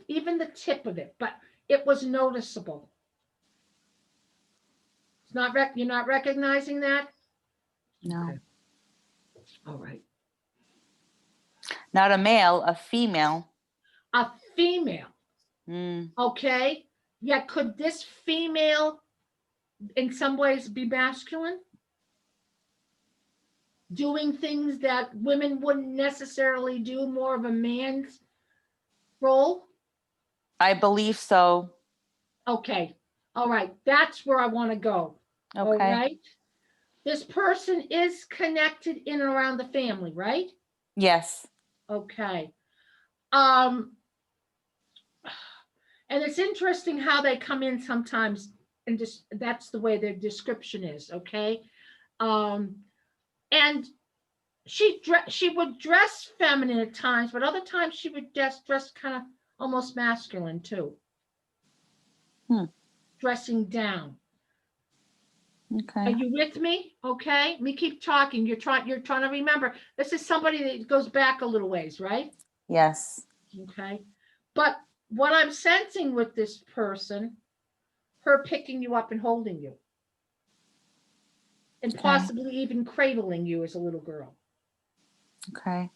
even the tip of it, but it was noticeable. It's not you're not recognizing that? No. Okay. All right. Not a male, a female. A female. Mm. Okay. Yeah, could this female in some ways be masculine? Doing things that women wouldn't necessarily do, more of a man's role? I believe so. Okay. All right. That's where I want to go. Okay. All right. This person is connected in and around the family, right? Yes. Okay. And it's interesting how they come in sometimes, and just that's the way their description is, okay? And she would dress feminine at times, but other times she would dress kind of almost masculine too. Dressing down. Okay. Are you with me? Okay. Let me keep talking. You're trying to remember. This is somebody that goes back a little ways, right? Yes. Okay. But what I'm sensing with this person, her picking you up and holding you, and possibly even cradling you as a little girl. Okay.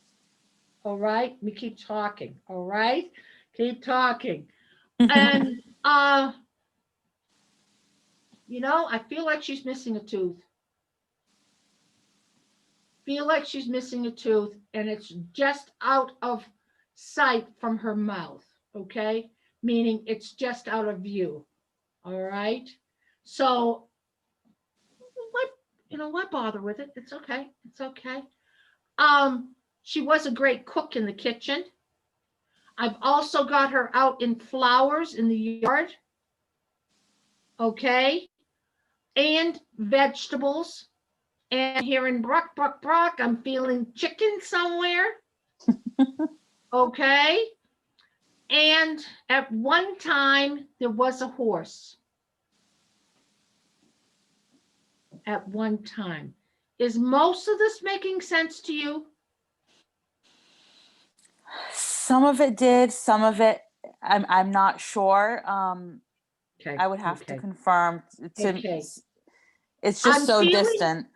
All right. Let me keep talking. All right. Keep talking. And you know, I feel like she's missing a tooth. Feel like she's missing a tooth, and it's just out of sight from her mouth. Okay. Meaning it's just out of view. All right. So why bother with it? It's okay. It's okay. She was a great cook in the kitchen. I've also got her out in flowers in the yard. Okay. And vegetables. And here in Brock, I'm feeling chicken somewhere. Okay? And at one time, there was a horse. At one time. Is most of this making sense to you? Some of it did, some of it, I'm not sure. Okay. I would have to okay. confirm Okay. it's I'm just so feeling- distant.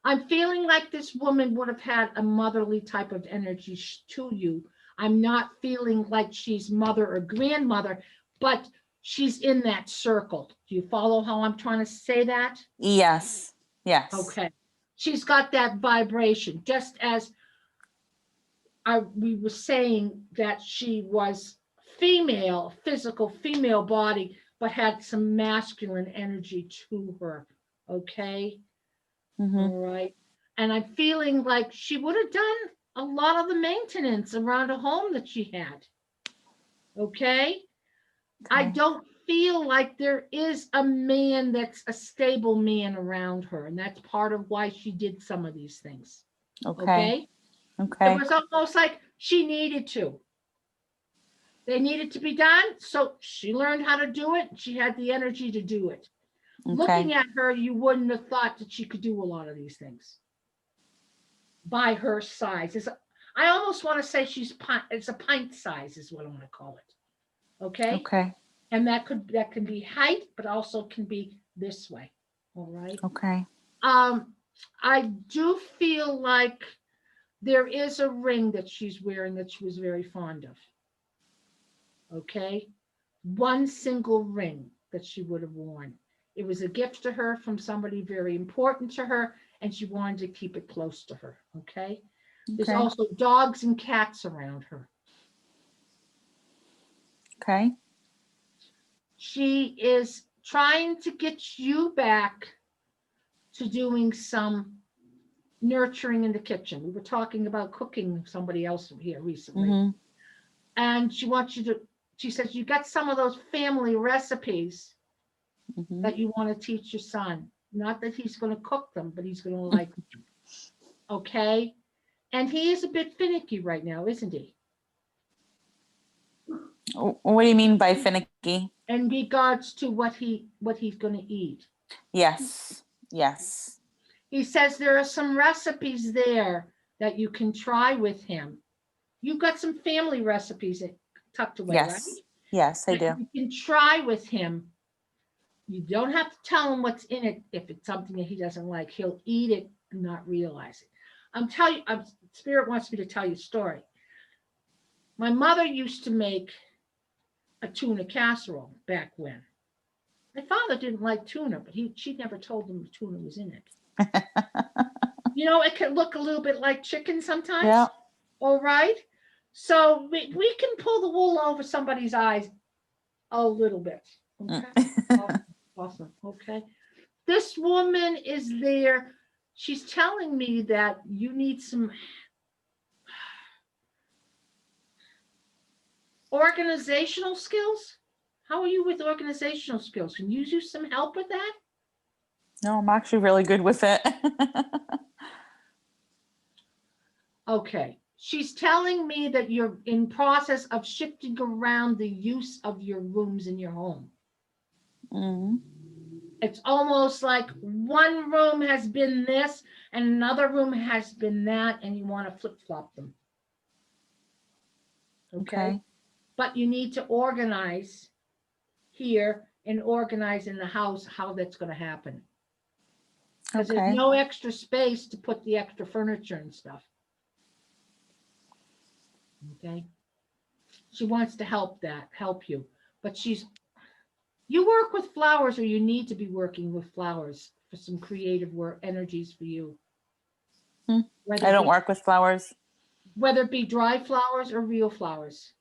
I'm feeling like this woman would have had a motherly type of energy to you. I'm not feeling like she's mother or grandmother, but she's in that circle. Do you follow how I'm trying to say that? Yes, yes. Okay. She's got that vibration, just as we were saying that she was female, physical female body, but had some masculine energy to her. Okay. Mhm. All right. And I'm feeling like she would have done a lot of the maintenance around a home that she had. Okay. I Okay. don't feel like there is a man that's a stable man around her. And that's part of why she did some of these things. Okay. Okay. Okay. It was almost like she needed to. They needed to be done. So she learned how to do it. She had the energy to do it. Looking at her, you wouldn't have thought that she could do a lot of these things by her size. I almost want to say it's a pint size is what I want to call it. Okay. Okay. And that can be height, but also can be this way. All right. Okay. I do feel like there is a ring that she's wearing that she was very fond of. Okay. One single ring that she would have worn. It was a gift to her from somebody very important to her, and she wanted to keep it close to her. Okay. There's Okay. also dogs and cats around her. Okay. She is trying to get you back to doing some nurturing in the kitchen. We were talking about cooking somebody else here recently. Mhm. And she wants you to, she says, you got some of those family recipes Mhm. that you want to teach your son. Not that he's going to cook them, but he's going to like them. Okay. And he is a bit finicky right now, isn't he? What do you mean by finicky? In regards to what he's going to eat. Yes. Yes. He says there are some recipes there that you can try with him. You've got some family recipes tucked away, Yes. right? Yes, I That do. you can try with him. You don't have to tell him what's in it. If it's something that he doesn't like, he'll eat it and not realize it. I'm telling you, Spirit wants me to tell you a story. My mother used to make a tuna casserole back when. My father didn't like tuna, but she never told him the tuna was in it. You know, it can look a little bit like chicken sometimes. Yeah. All right. So we can pull the wool over somebody's eyes a little bit. Okay. Awesome. Okay. This woman is there. She's telling me that you need some organizational skills. How are you with organizational skills? Can you use some help with that? No, I'm actually really good with it. Okay. She's telling me that you're in process of shifting around the use of your rooms in your home. Mhm. It's almost like one room has been this and another room has been that, and you want to flip-flop them. Okay. But you need to organize here and organize in the house how that's going to happen. Because Okay. there's no extra space to put the extra furniture and stuff. Okay. She wants to help you. But you work with flowers, or you need to be working with flowers for some creative work energies for you. I Whether don't work with flowers. Whether it be dry flowers or real flowers.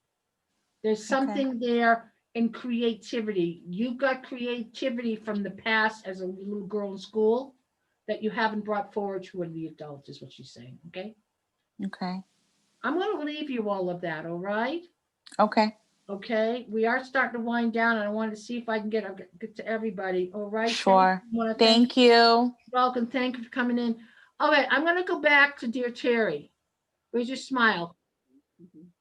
There's something there in creativity. You got creativity from the past as a little girl in school that you haven't brought forward to the adult, is what she's saying. Okay. Okay. I'm going to leave you all of that. All right. Okay. Okay. We are starting to wind down, and I wanted to see if I can get to everybody. All right. Sure. Terry, Thank you. welcome. Thank you for coming in. All right. I'm going to go back to dear Terry. Where's your smile?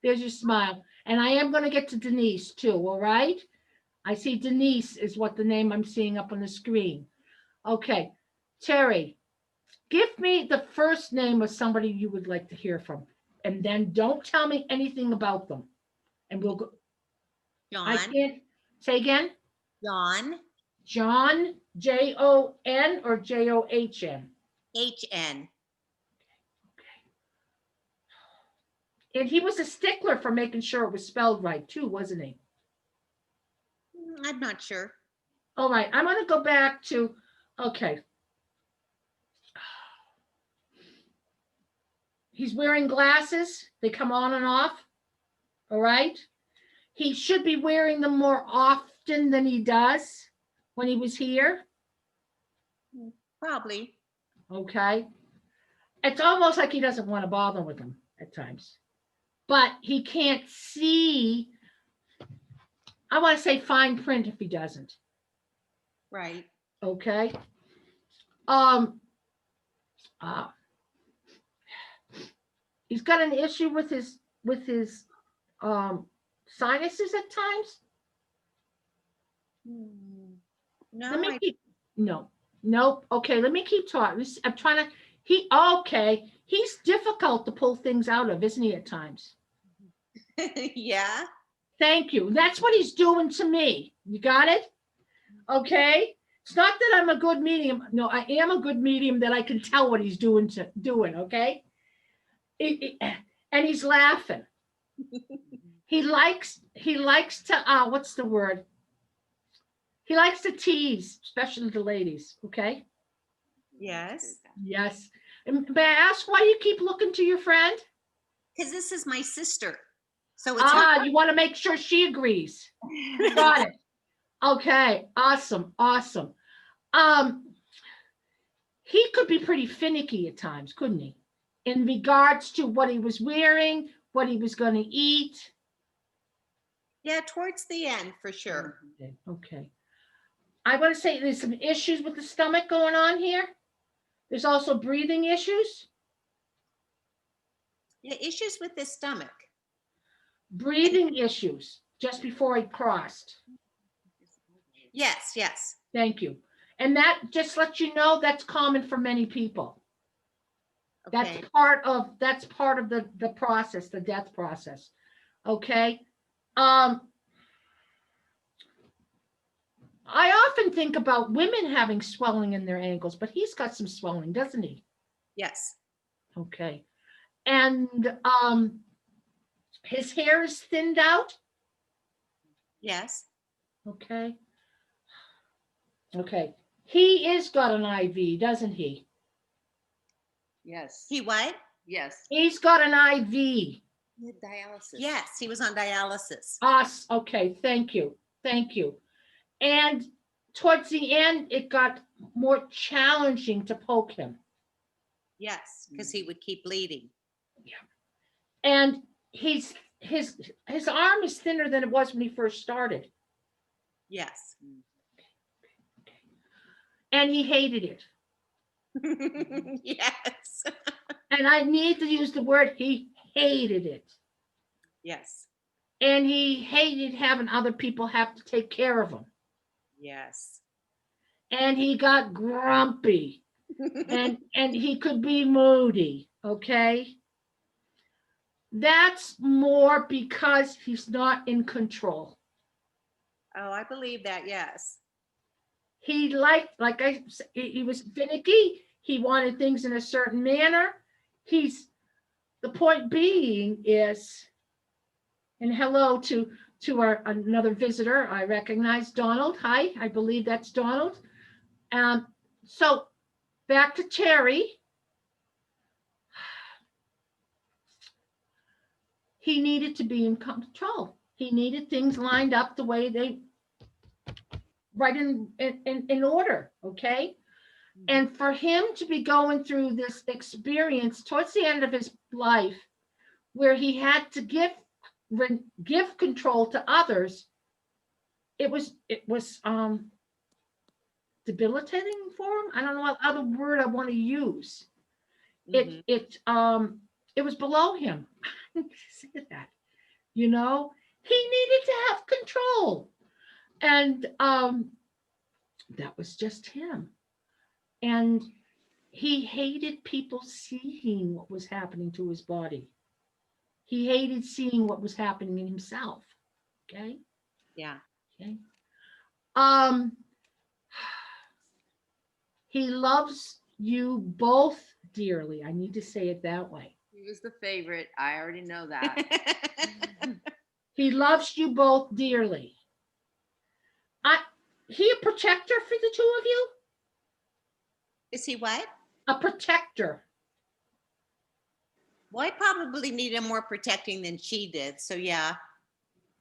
There's your smile. And I am going to get to Denise too, all right? I see Denise is what the name I'm seeing up on the screen. Okay, Terry, give me the first name of somebody you would like to hear from. And then don't tell me anything about them. And we'll go. I John, can't say again. John, John, Jon or John? HN. And he was a stickler for making sure it was spelled right too, wasn't he? I'm not sure. All right, I'm going to go back to, okay. He's wearing glasses. They come on and off. All right. He should be wearing them more often than he does when he was here. Probably. Okay. It's almost like he doesn't want to bother with them at times. But he can't see, I want to say fine print if he doesn't. Right. Okay. He's got an issue with his sinuses at times. No, Let me keep, nope. Okay, let me keep talking. I'm trying to, he's difficult to pull things out of, isn't he, at times? yeah. Thank you. That's what he's doing to me. You got it? Okay. It's not that I'm a good medium. No, I am a good medium that I can tell what he's doing. Okay. And he's laughing. He likes to, what's the word? He likes to tease, especially the ladies. Okay. Yes. Yes. And may I ask why you keep looking to your friend? Because this is my sister. So it's You want to make sure she agrees. Got it. Okay. Awesome. He could be pretty finicky at times, couldn't he? In regards to what he was wearing, what he was going to eat. yeah, towards the end for sure. Okay. I want to say there's some issues with the stomach going on here. There's also breathing issues. Yeah, issues with the stomach. Breathing issues just before he crossed. Yes. Thank you. And that just lets you know that's common for many people. Okay. That's part of the process, the death process. Okay. I often think about women having swelling in their ankles, but he's got some swelling, doesn't he? Yes. Okay. And his hair is thinned out. Yes. Okay. Okay. He is got an IV, doesn't he? Yes. He what? Yes. He's got an IV. Dialysis. Yes, he was on dialysis. Okay, thank you. And towards the end, it got more challenging to poke him. Yes, because he would keep bleeding. And his arm is thinner than it was when he first started. Yes. And he hated it. Yes. And I need to use the word, he hated it. Yes. And he hated having other people have to take care of him. Yes. And he got grumpy. and he could be moody. Okay. That's more because he's not in control. Oh, I believe that. Yes. He like I said, he was finicky. He wanted things in a certain manner. The point being is, and hello to our another visitor. I recognize Donald. Hi, I believe that's Donald. So back to Terry. He needed to be in control. He needed things lined up the way they right in order. Okay. And for him to be going through this experience towards the end of his life, where he had to give control to others, it was debilitating for him. I don't know what other word I want to use. It it was below him. I didn't say that. You know, he needed to have control. And that was just him. And he hated people seeing what was happening to his body. He hated seeing what was happening in himself. Okay. Yeah. Okay. He loves you both dearly. I need to say it that way. He was the favorite. I already know that. He loves you both dearly. He a protector for the two of you? Is he what? A protector. Well, I probably needed more protecting than she did. So yeah.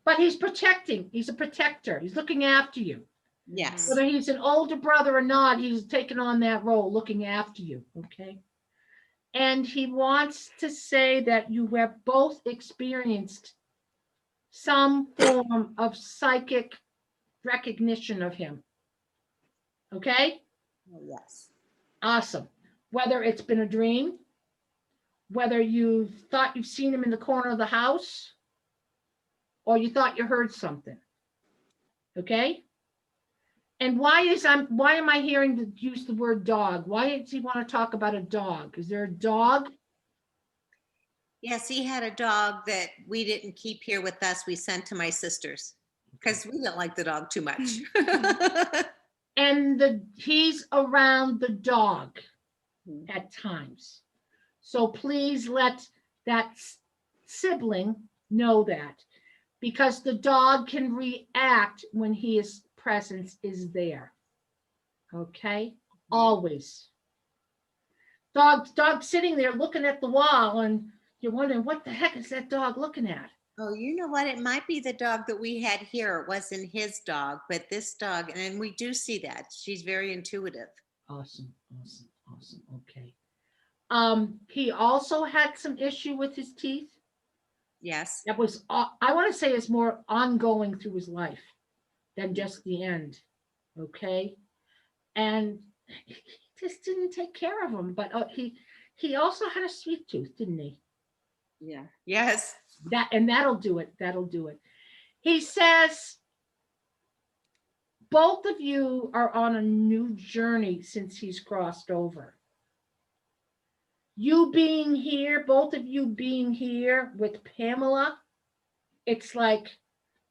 But he's protecting. He's a protector. He's looking after you. Yes. Whether he's an older brother or not, he's taken on that role, looking after you. Okay. And he wants to say that you have both experienced some form of psychic recognition of him. Okay? Oh, yes. Awesome. Whether it's been a dream, whether you thought you've seen him in the corner of the house, or you thought you heard something. Okay? And why am I hearing to use the word dog? Why does he want to talk about a dog? Is there a dog? Yes, he had a dog that we didn't keep here with us. We sent to my sister's because we didn't like the dog too much. And he's around the dog at times. So please let that sibling know that, because the dog can react when his presence is there. Okay? Always. Dog sitting there looking at the wall, and you're wondering, what the heck is that dog looking at? Oh, you know what? It might be the dog that we had here. It wasn't his dog, but this dog, and we do see that. She's very intuitive. Awesome. Okay. He also had some issue with his teeth. Yes. That was, I want to say, is more ongoing through his life than just the end. Okay. And he just didn't take care of him. But he also had a sweet tooth, didn't he? Yeah. Yes. That'll do it. That'll do it. He says both of you are on a new journey since he's crossed over. You being here, both of you being here with Pamela, it's like,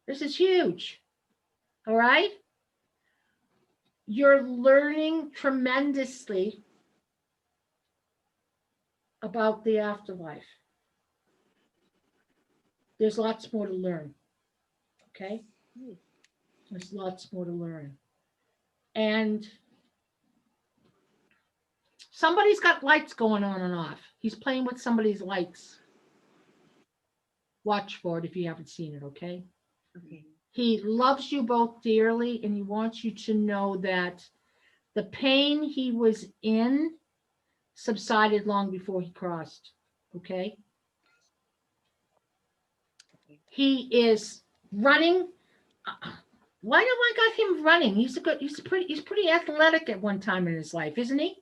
this is huge. All right? You're learning tremendously about the afterlife. There's lots more to learn. Okay? There's lots more to learn. And somebody's got lights going on and off. He's playing with somebody's lights. Watch for it if you haven't seen it, okay? Okay. He loves you both dearly, and he wants you to know that the pain he was in subsided long before he crossed, okay? He is running. Why do I got him running? He's pretty athletic at one time in his life, isn't he?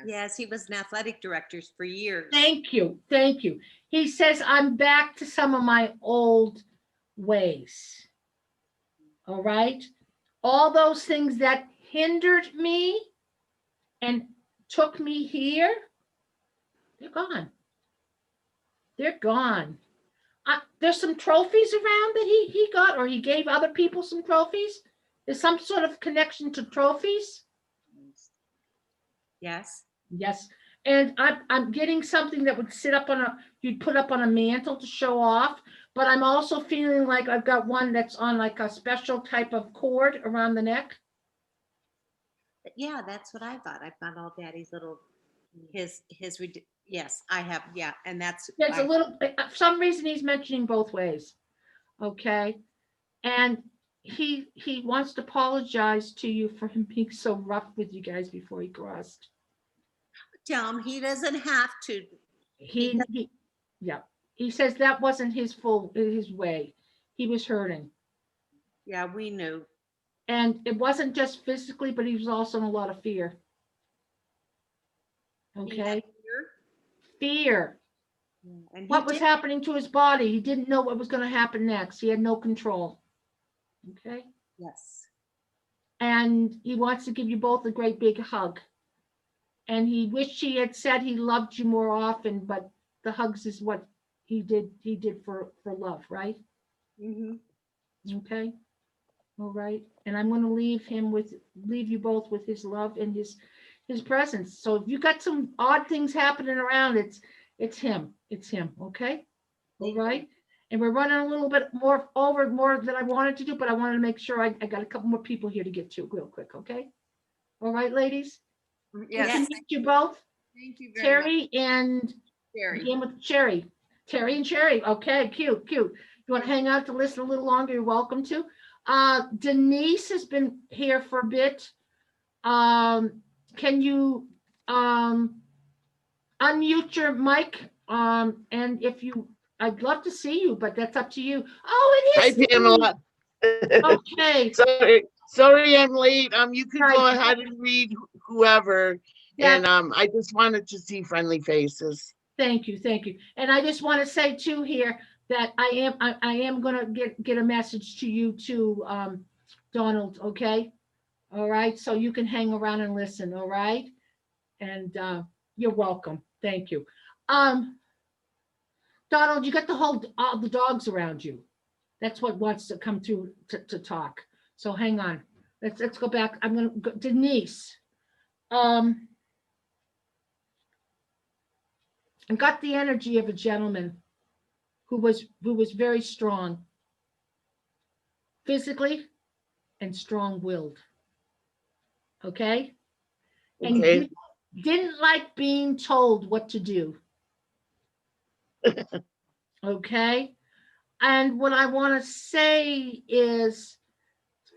Yes, he was an athletic director for years. Thank you. He says, I'm back to some of my old ways. All right? All those things that hindered me and took me here, they're gone. They're gone. There's some trophies around that he got, or he gave other people some trophies. There's some sort of connection to trophies. Yes. Yes. And I'm getting something that would you'd put up on a mantle to show off, but I'm also feeling like I've got one that's on like a special type of cord around the neck. Yeah, that's what I've got. I've got all Daddy's little, yes, I have. Yeah. And that's. There's a little, for some reason he's mentioning both ways. Okay. And he wants to apologize to you for him being so rough with you guys before he crossed. Tell him he doesn't have to. He says that wasn't his way. He was hurting. Yeah, we knew. And it wasn't just physically, but he was also in a lot of fear. Okay. Fear. And he what was did- happening to his body. He didn't know what was going to happen next. He had no control. Okay. Yes. And he wants to give you both a great big hug. And he wished he had said he loved you more often, but the hugs is what he did for love, right? Okay. All right. And I'm going to leave you both with his love and his presence. So if you got some odd things happening around, it's him. It's him. Okay. All right. And we're running a little bit more than I wanted to do, but I wanted to make sure I got a couple more people here to get to real quick. Okay. All right, ladies. Yes. Nice to meet you both. Thank you very much, Terry and Sherry. again with Cherry. Terry and Cherry. Okay, cute. You want to hang out to listen a little longer? You're welcome to. Denise has been here for a bit. Can you unmute your mic? And if you, I'd love to see you, but that's up to you. Oh, it Hi, is. Denise. Pamela. Okay. Sorry I'm late. You can go Right. ahead and read whoever. Yeah. And I just wanted to see friendly faces. Thank you. And I just want to say too here that I am gonna get a message to you too, Donald. Okay, all right. So you can hang around and listen. All right, and you're welcome. Thank you. Donald, you got all the dogs around you. That's what wants to come through to talk. So hang on. Let's go back. I'm gonna go, Denise. I got the energy of a gentleman who was very strong physically and strong-willed. Okay? And Okay. didn't like being told what to do. Okay? And what I want to say is,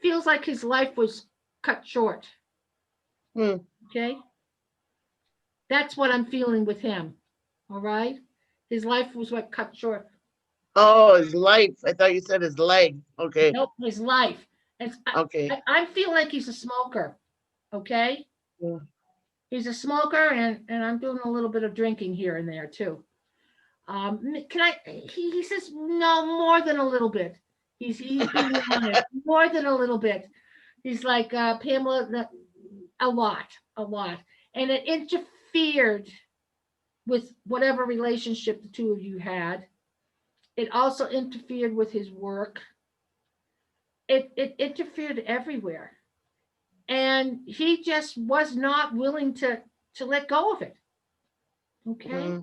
feels like his life was cut short. Okay? That's what I'm feeling with him. All right? His life was what cut short. Oh, his life. I thought you said his leg. Okay. Nope, his life. Okay. I'm feeling like he's a smoker. Okay? Yeah. He's a smoker, and I'm doing a little bit of drinking here and there too. He says no, more than a little bit. He's being honest, more than a little bit. He's like, Pamela, a lot, and it interfered with whatever relationship the two of you had. It also interfered with his work. It interfered everywhere, and he just was not willing to let go of it. Okay.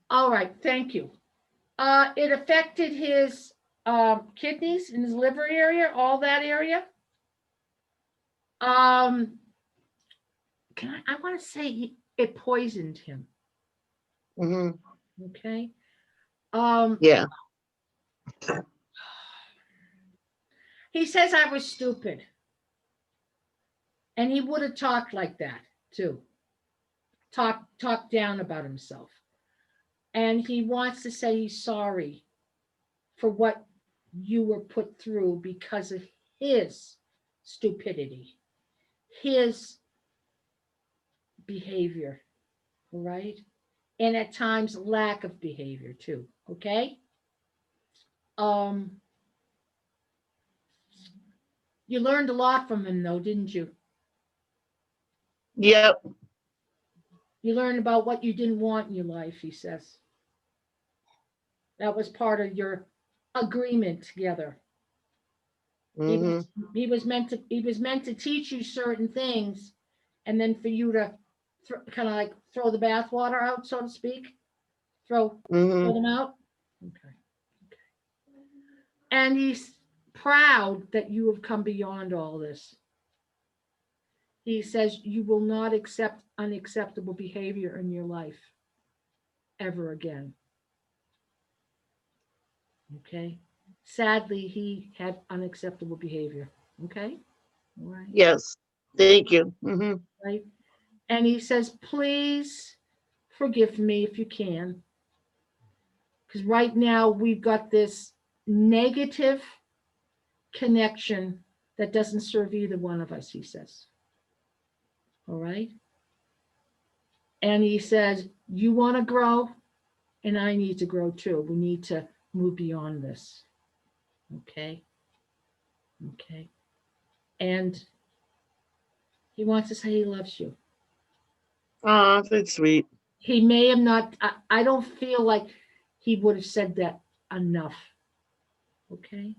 All right, thank you. It affected his kidneys and his liver area, all that area. I want to say it poisoned him. Okay. Yeah. He says I was stupid. And he would have talked like that too. Talk down about himself. And he wants to say he's sorry for what you were put through because of his stupidity, his behavior, right? And at times lack of behavior too, okay? You learned a lot from him though, didn't you? Yep. You learned about what you didn't want in your life, he says. That was part of your agreement together. He was meant to teach you certain things, and then for you to kind of like throw the bathwater out, so to speak. Throw them out. Okay. And he's proud that you have come beyond all this. He says you will not accept unacceptable behavior in your life ever again. Okay. Sadly, he had unacceptable behavior. Okay. All right. Yes. Thank you. Right. And he says, please forgive me if you can. Because right now we've got this negative connection that doesn't serve either one of us, he says. All right. And he says, you want to grow, and I need to grow too. We need to move beyond this. Okay. Okay. And he wants to say he loves you. Oh, that's sweet. He may have not, I don't feel like he would have said that enough. Okay.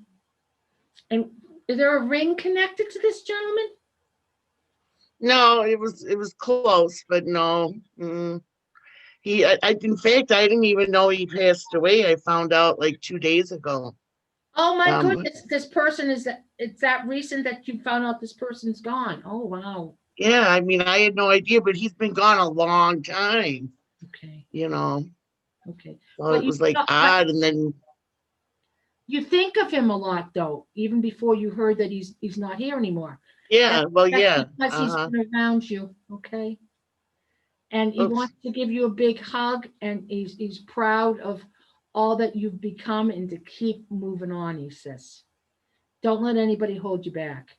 And is there a ring connected to this gentleman? No, it was close, but no. In fact, I didn't even know he passed away. I found out like 2 days ago. Oh my Um, goodness, this person it's that recent that you found out this person's gone. Oh wow. Yeah, I mean, I had no idea, but he's been gone a long time, Okay. you know. Okay. So But it was like odd, and then you think of him a lot though, even before you heard that he's not here anymore. yeah, well, That's yeah. because he's been around you, okay? And he Oops. wants to give you a big hug, and he's proud of all that you've become and to keep moving on, he says. Don't let anybody hold you back.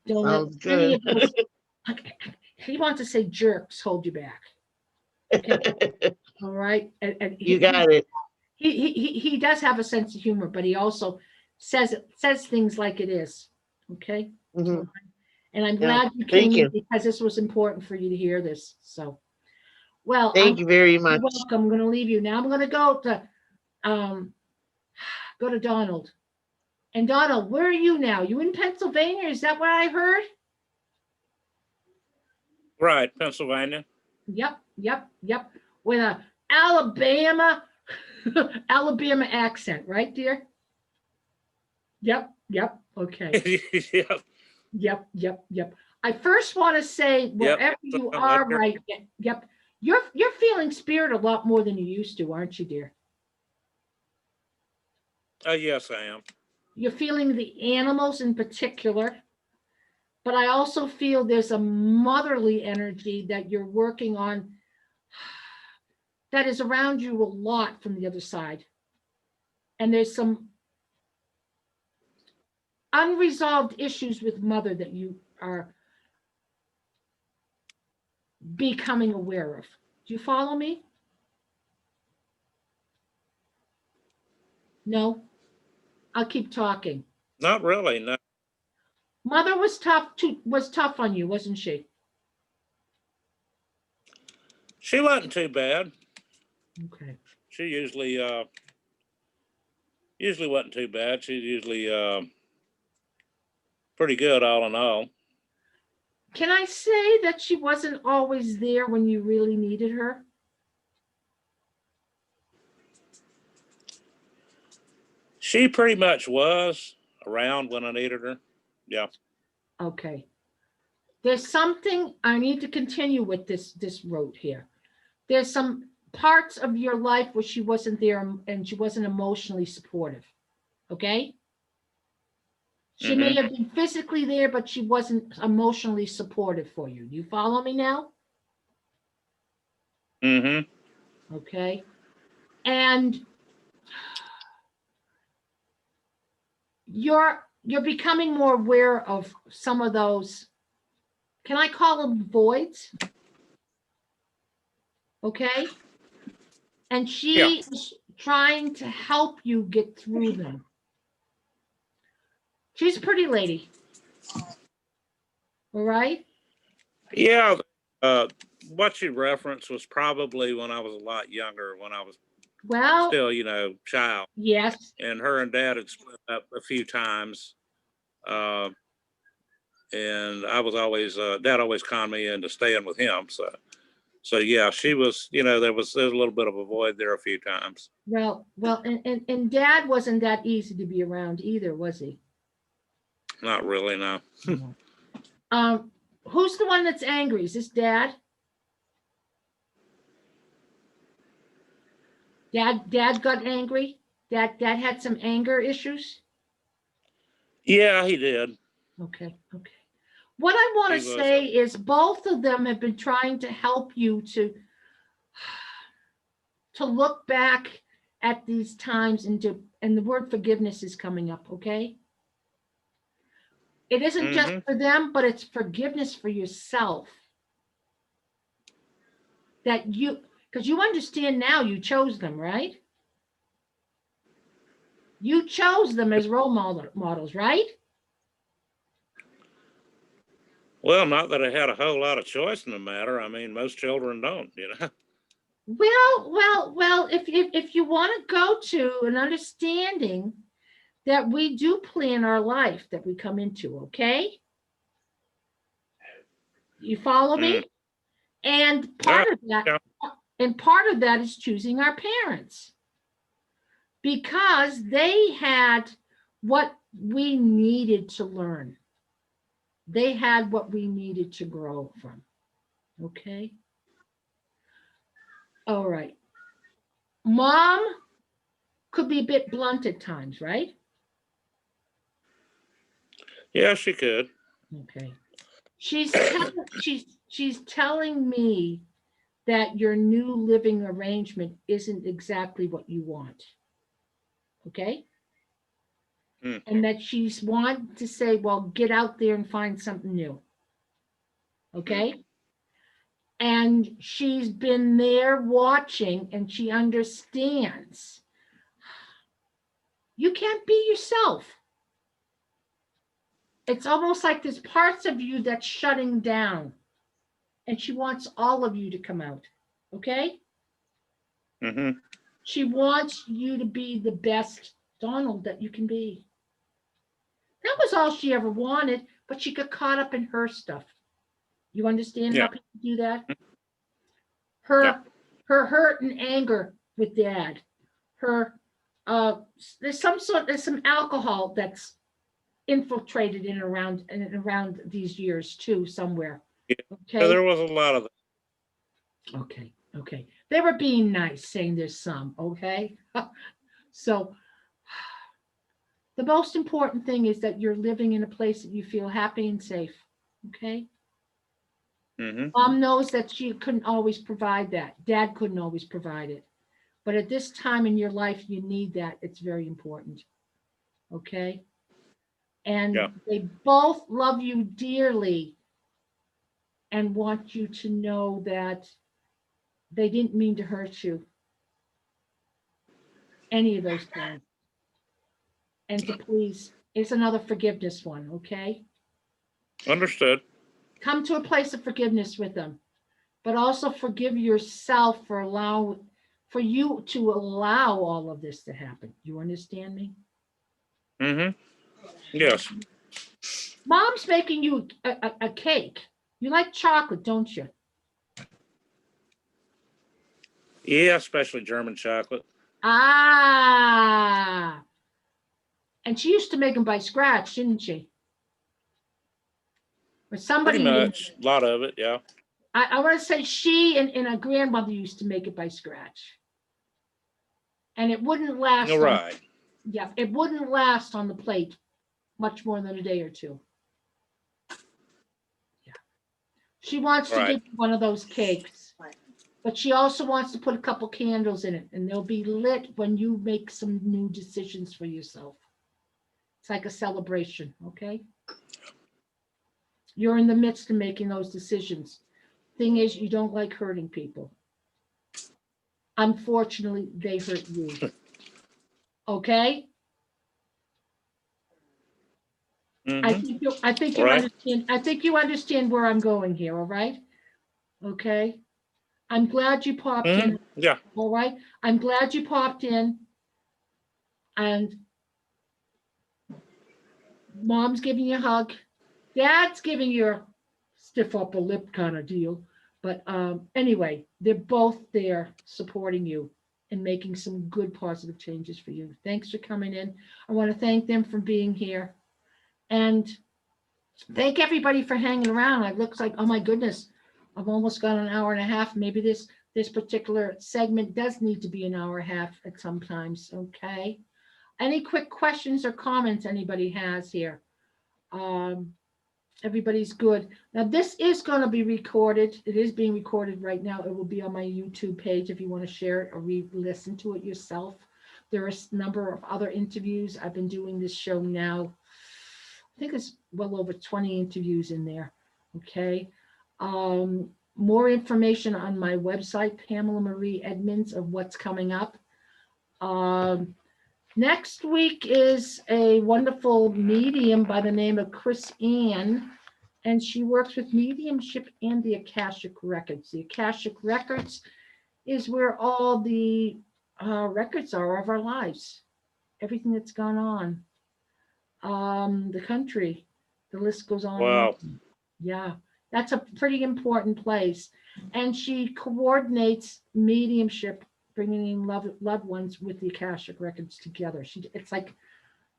Don't Sounds let any good. of those, he wants to say jerks hold you back. Okay? All right? And You got it. he does have a sense of humor, but he also says things like it is. Okay? Mhm. And I'm Yeah. glad you Thank came you. in because this was important for you to hear this. So, well, Thank you very you're much. welcome. I'm going to leave you now. I'm going to go to Donald. And Donald, where are you now? You in Pennsylvania? Is that what I heard? Right, Pennsylvania. Yep. With a Alabama accent, right, dear? Yep. Okay. Yep. I first want to say wherever you are right. Yep. You're feeling spirit a lot more than you used to, aren't you, dear? Yes, I am. You're feeling the animals in particular, but I also feel there's a motherly energy that you're working on that is around you a lot from the other side. And there's some unresolved issues with mother that you are becoming aware of. Do you follow me? No? I'll keep talking. Not really, no. Mother was tough on you, wasn't she? She wasn't too bad. Okay. She usually wasn't too bad. She's usually pretty good all in all. Can I say that she wasn't always there when you really needed her? She pretty much was around when I needed her. Yeah. Okay. There's something I need to continue with this road here. There's some parts of your life where she wasn't there and she wasn't emotionally supportive. Okay? She may have been physically there, but she wasn't emotionally supportive for you. Do you follow me now? Mm-hmm. Okay. And you're becoming more aware of some of those, can I call them voids? Okay. And she is trying to help you get through them. She's a pretty lady. All right. Yeah. What you referenced was probably when I was a lot younger, when I was still, child. Yes. And her and Dad had split up a few times. And I was always, Dad always conned me into staying with him. So yeah, she was, there was a little bit of a void there a few times. Well, and Dad wasn't that easy to be around either, was he? Not really, no. Who's the one that's angry? Is this Dad? Dad got angry? Dad had some anger issues? Yeah, he did. Okay. What I want to say is both of them have been trying to help you to look back at these times and the word forgiveness is coming up, okay? It isn't just for them, but it's forgiveness for yourself. That Because you understand now you chose them, right? You chose them as role models, right? Well, not that I had a whole lot of choice in the matter. I mean, most children don't, you know. Well, if you want to go to an understanding that we do plan our life that we come into, okay? You follow me? And part of that, Yeah. and part of that is choosing our parents, because they had what we needed to learn. They had what we needed to grow from. Okay. All right. Mom could be a bit blunt at times, right? Yeah, she could. Okay. She's telling me that your new living arrangement isn't exactly what you want. Okay? And that she's wanting to say, well, get out there and find something new. Okay? And she's been there watching, and she understands. You can't be yourself. It's almost like there's parts of you that's shutting down, and she wants all of you to come out. Okay? She wants you to be the best Donald that you can be. That was all she ever wanted, but she got caught up in her stuff. You understand how people do that? Her hurt and anger with dad. Her there's some alcohol that's infiltrated in around these years too somewhere. Yeah. Okay. So there was a lot of that. Okay. They were being nice, saying there's some, okay? So the most important thing is that you're living in a place that you feel happy and safe, okay? Mom knows that she couldn't always provide that. Dad couldn't always provide it. But at this time in your life, you need that. It's very important, okay? And they both love you dearly and want you to know that they didn't mean to hurt you. Any of those things. And to please, it's another forgiveness one, okay? Understood. Come to a place of forgiveness with them, but also forgive yourself for you to allow all of this to happen. You understand me? Yes. Mom's making you a cake. You like chocolate, don't you? Yeah, especially German chocolate. Ah. And she used to make them by scratch, didn't she? Or somebody. Pretty much. A lot of it, yeah. I want to say she and a grandmother used to make it by scratch. And it wouldn't last. You're right. It wouldn't last on the plate much more than a day or two. Yeah. She wants to give you one of those cakes, but she also wants to put a couple candles in it, and they'll be lit when you make some new decisions for yourself. It's like a celebration, okay? You're in the midst of making those decisions. Thing is, you don't like hurting people. Unfortunately, they hurt you. Okay? I think you understand. I think you understand where I'm going here, all right? Okay. I'm glad you popped in. Yeah. All right. I'm glad you popped in. And Mom's giving you a hug. Dad's giving you a stiff upper lip kind of deal. But anyway, they're both there supporting you and making some good positive changes for you. Thanks for coming in. I want to thank them for being here. And thank everybody for hanging around. It looks like, oh my goodness, I've almost got an hour and a half. Maybe this particular segment does need to be an hour and a half at some times. Okay. Any quick questions or comments anybody has here? Everybody's good. Now this is going to be recorded. It is being recorded right now. It will be on my YouTube page if you want to share it or listen to it yourself. There are a number of other interviews. I've been doing this show now. I think it's well over 20 interviews in there. Okay. more information on my website, Pamela Marie Edmunds, of what's coming up. Next week is a wonderful medium by the name of Chris Ann, and she works with mediumship and the Akashic Records. The Akashic Records is where all the records are of our lives, everything that's gone on, the country, the list goes on. Wow. And on. Yeah, that's a pretty important place. And she coordinates mediumship, bringing in loved ones with the Akashic Records together. It's like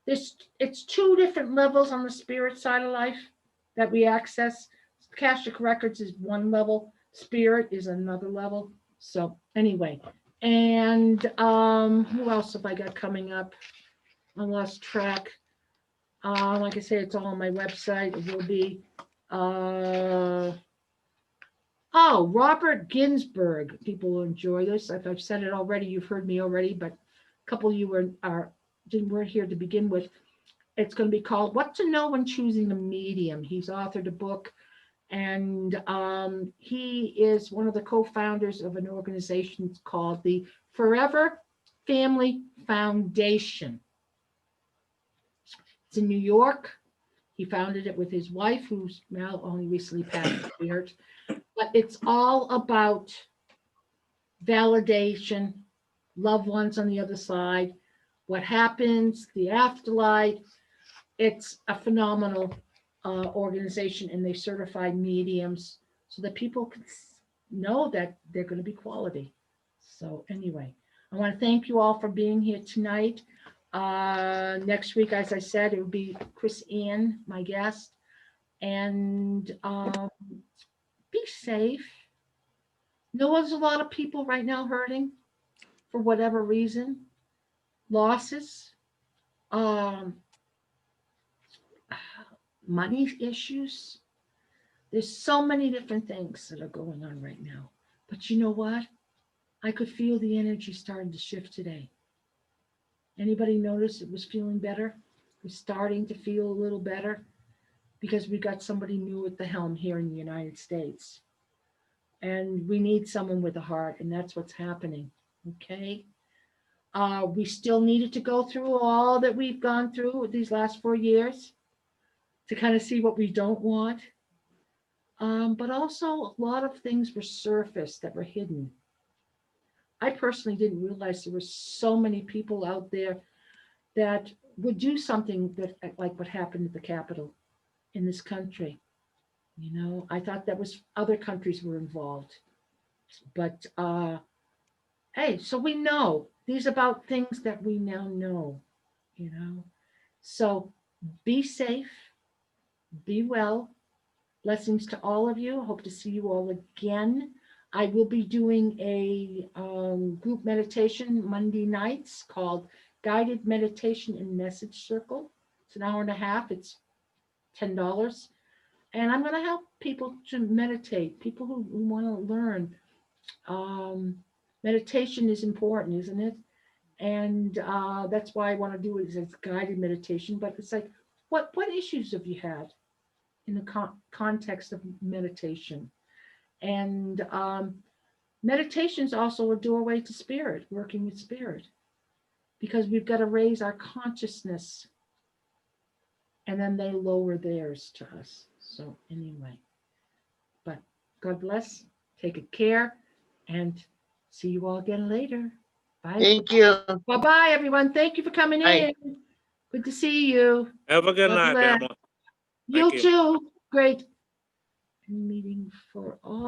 it's two different levels on the spirit side of life that we access. Akashic Records is one level, spirit is another level. So anyway, and who else have I got coming up? I lost track. Like I say, it's all on my website. It will be Robert Ginsburg. People will enjoy this. If I've said it already, you've heard me already, but a couple of you weren't here to begin with. It's going to be called What to Know When Choosing a Medium. He's authored a book, and he is one of the co-founders of an organization called the Forever Family Foundation. It's in New York. He founded it with his wife, who's now only recently passed away. But it's all about validation, loved ones on the other side, what happens, the afterlife. It's a phenomenal organization, and they certify mediums so that people can know that they're going to be quality. So anyway, I want to thank you all for being here tonight. Next week, as I said, it will be Chris Ann, my guest. And be safe. Know there's a lot of people right now hurting for whatever reason. Losses. Money issues. There's so many different things that are going on right now. But you know what? I could feel the energy starting to shift today. Anybody notice it was feeling better? It was starting to feel a little better because we got somebody new at the helm here in the United States. And we need someone with a heart, and that's what's happening. Okay? We still needed to go through all that we've gone through these last 4 years to kind of see what we don't want. But also a lot of things were surfaced that were hidden. I personally didn't realize there were so many people out there that would do something that like what happened at the Capitol in this country. You know, I thought that was other countries were involved. But hey, so we know these about things that we now know, you know. So be safe, be well. Blessings to all of you. Hope to see you all again. I will be doing a group meditation Monday nights called Guided Meditation and Message Circle. It's an hour and a half. It's $10. And I'm going to help people to meditate, people who want to learn. Meditation is important, isn't it? And that's why I want to do it as guided meditation. But it's like, what issues have you had in the context of meditation? And meditation is also a doorway to spirit, working with spirit, because we've got to raise our consciousness, and then they lower theirs to us. So anyway, but God bless, take good care, and see you all again later. Bye. Thank you. Bye-bye, everyone. Thank you for coming Bye. in. Good to see you. Have a good God night, bless. Pamela. You Thank you. too. Great meeting for all.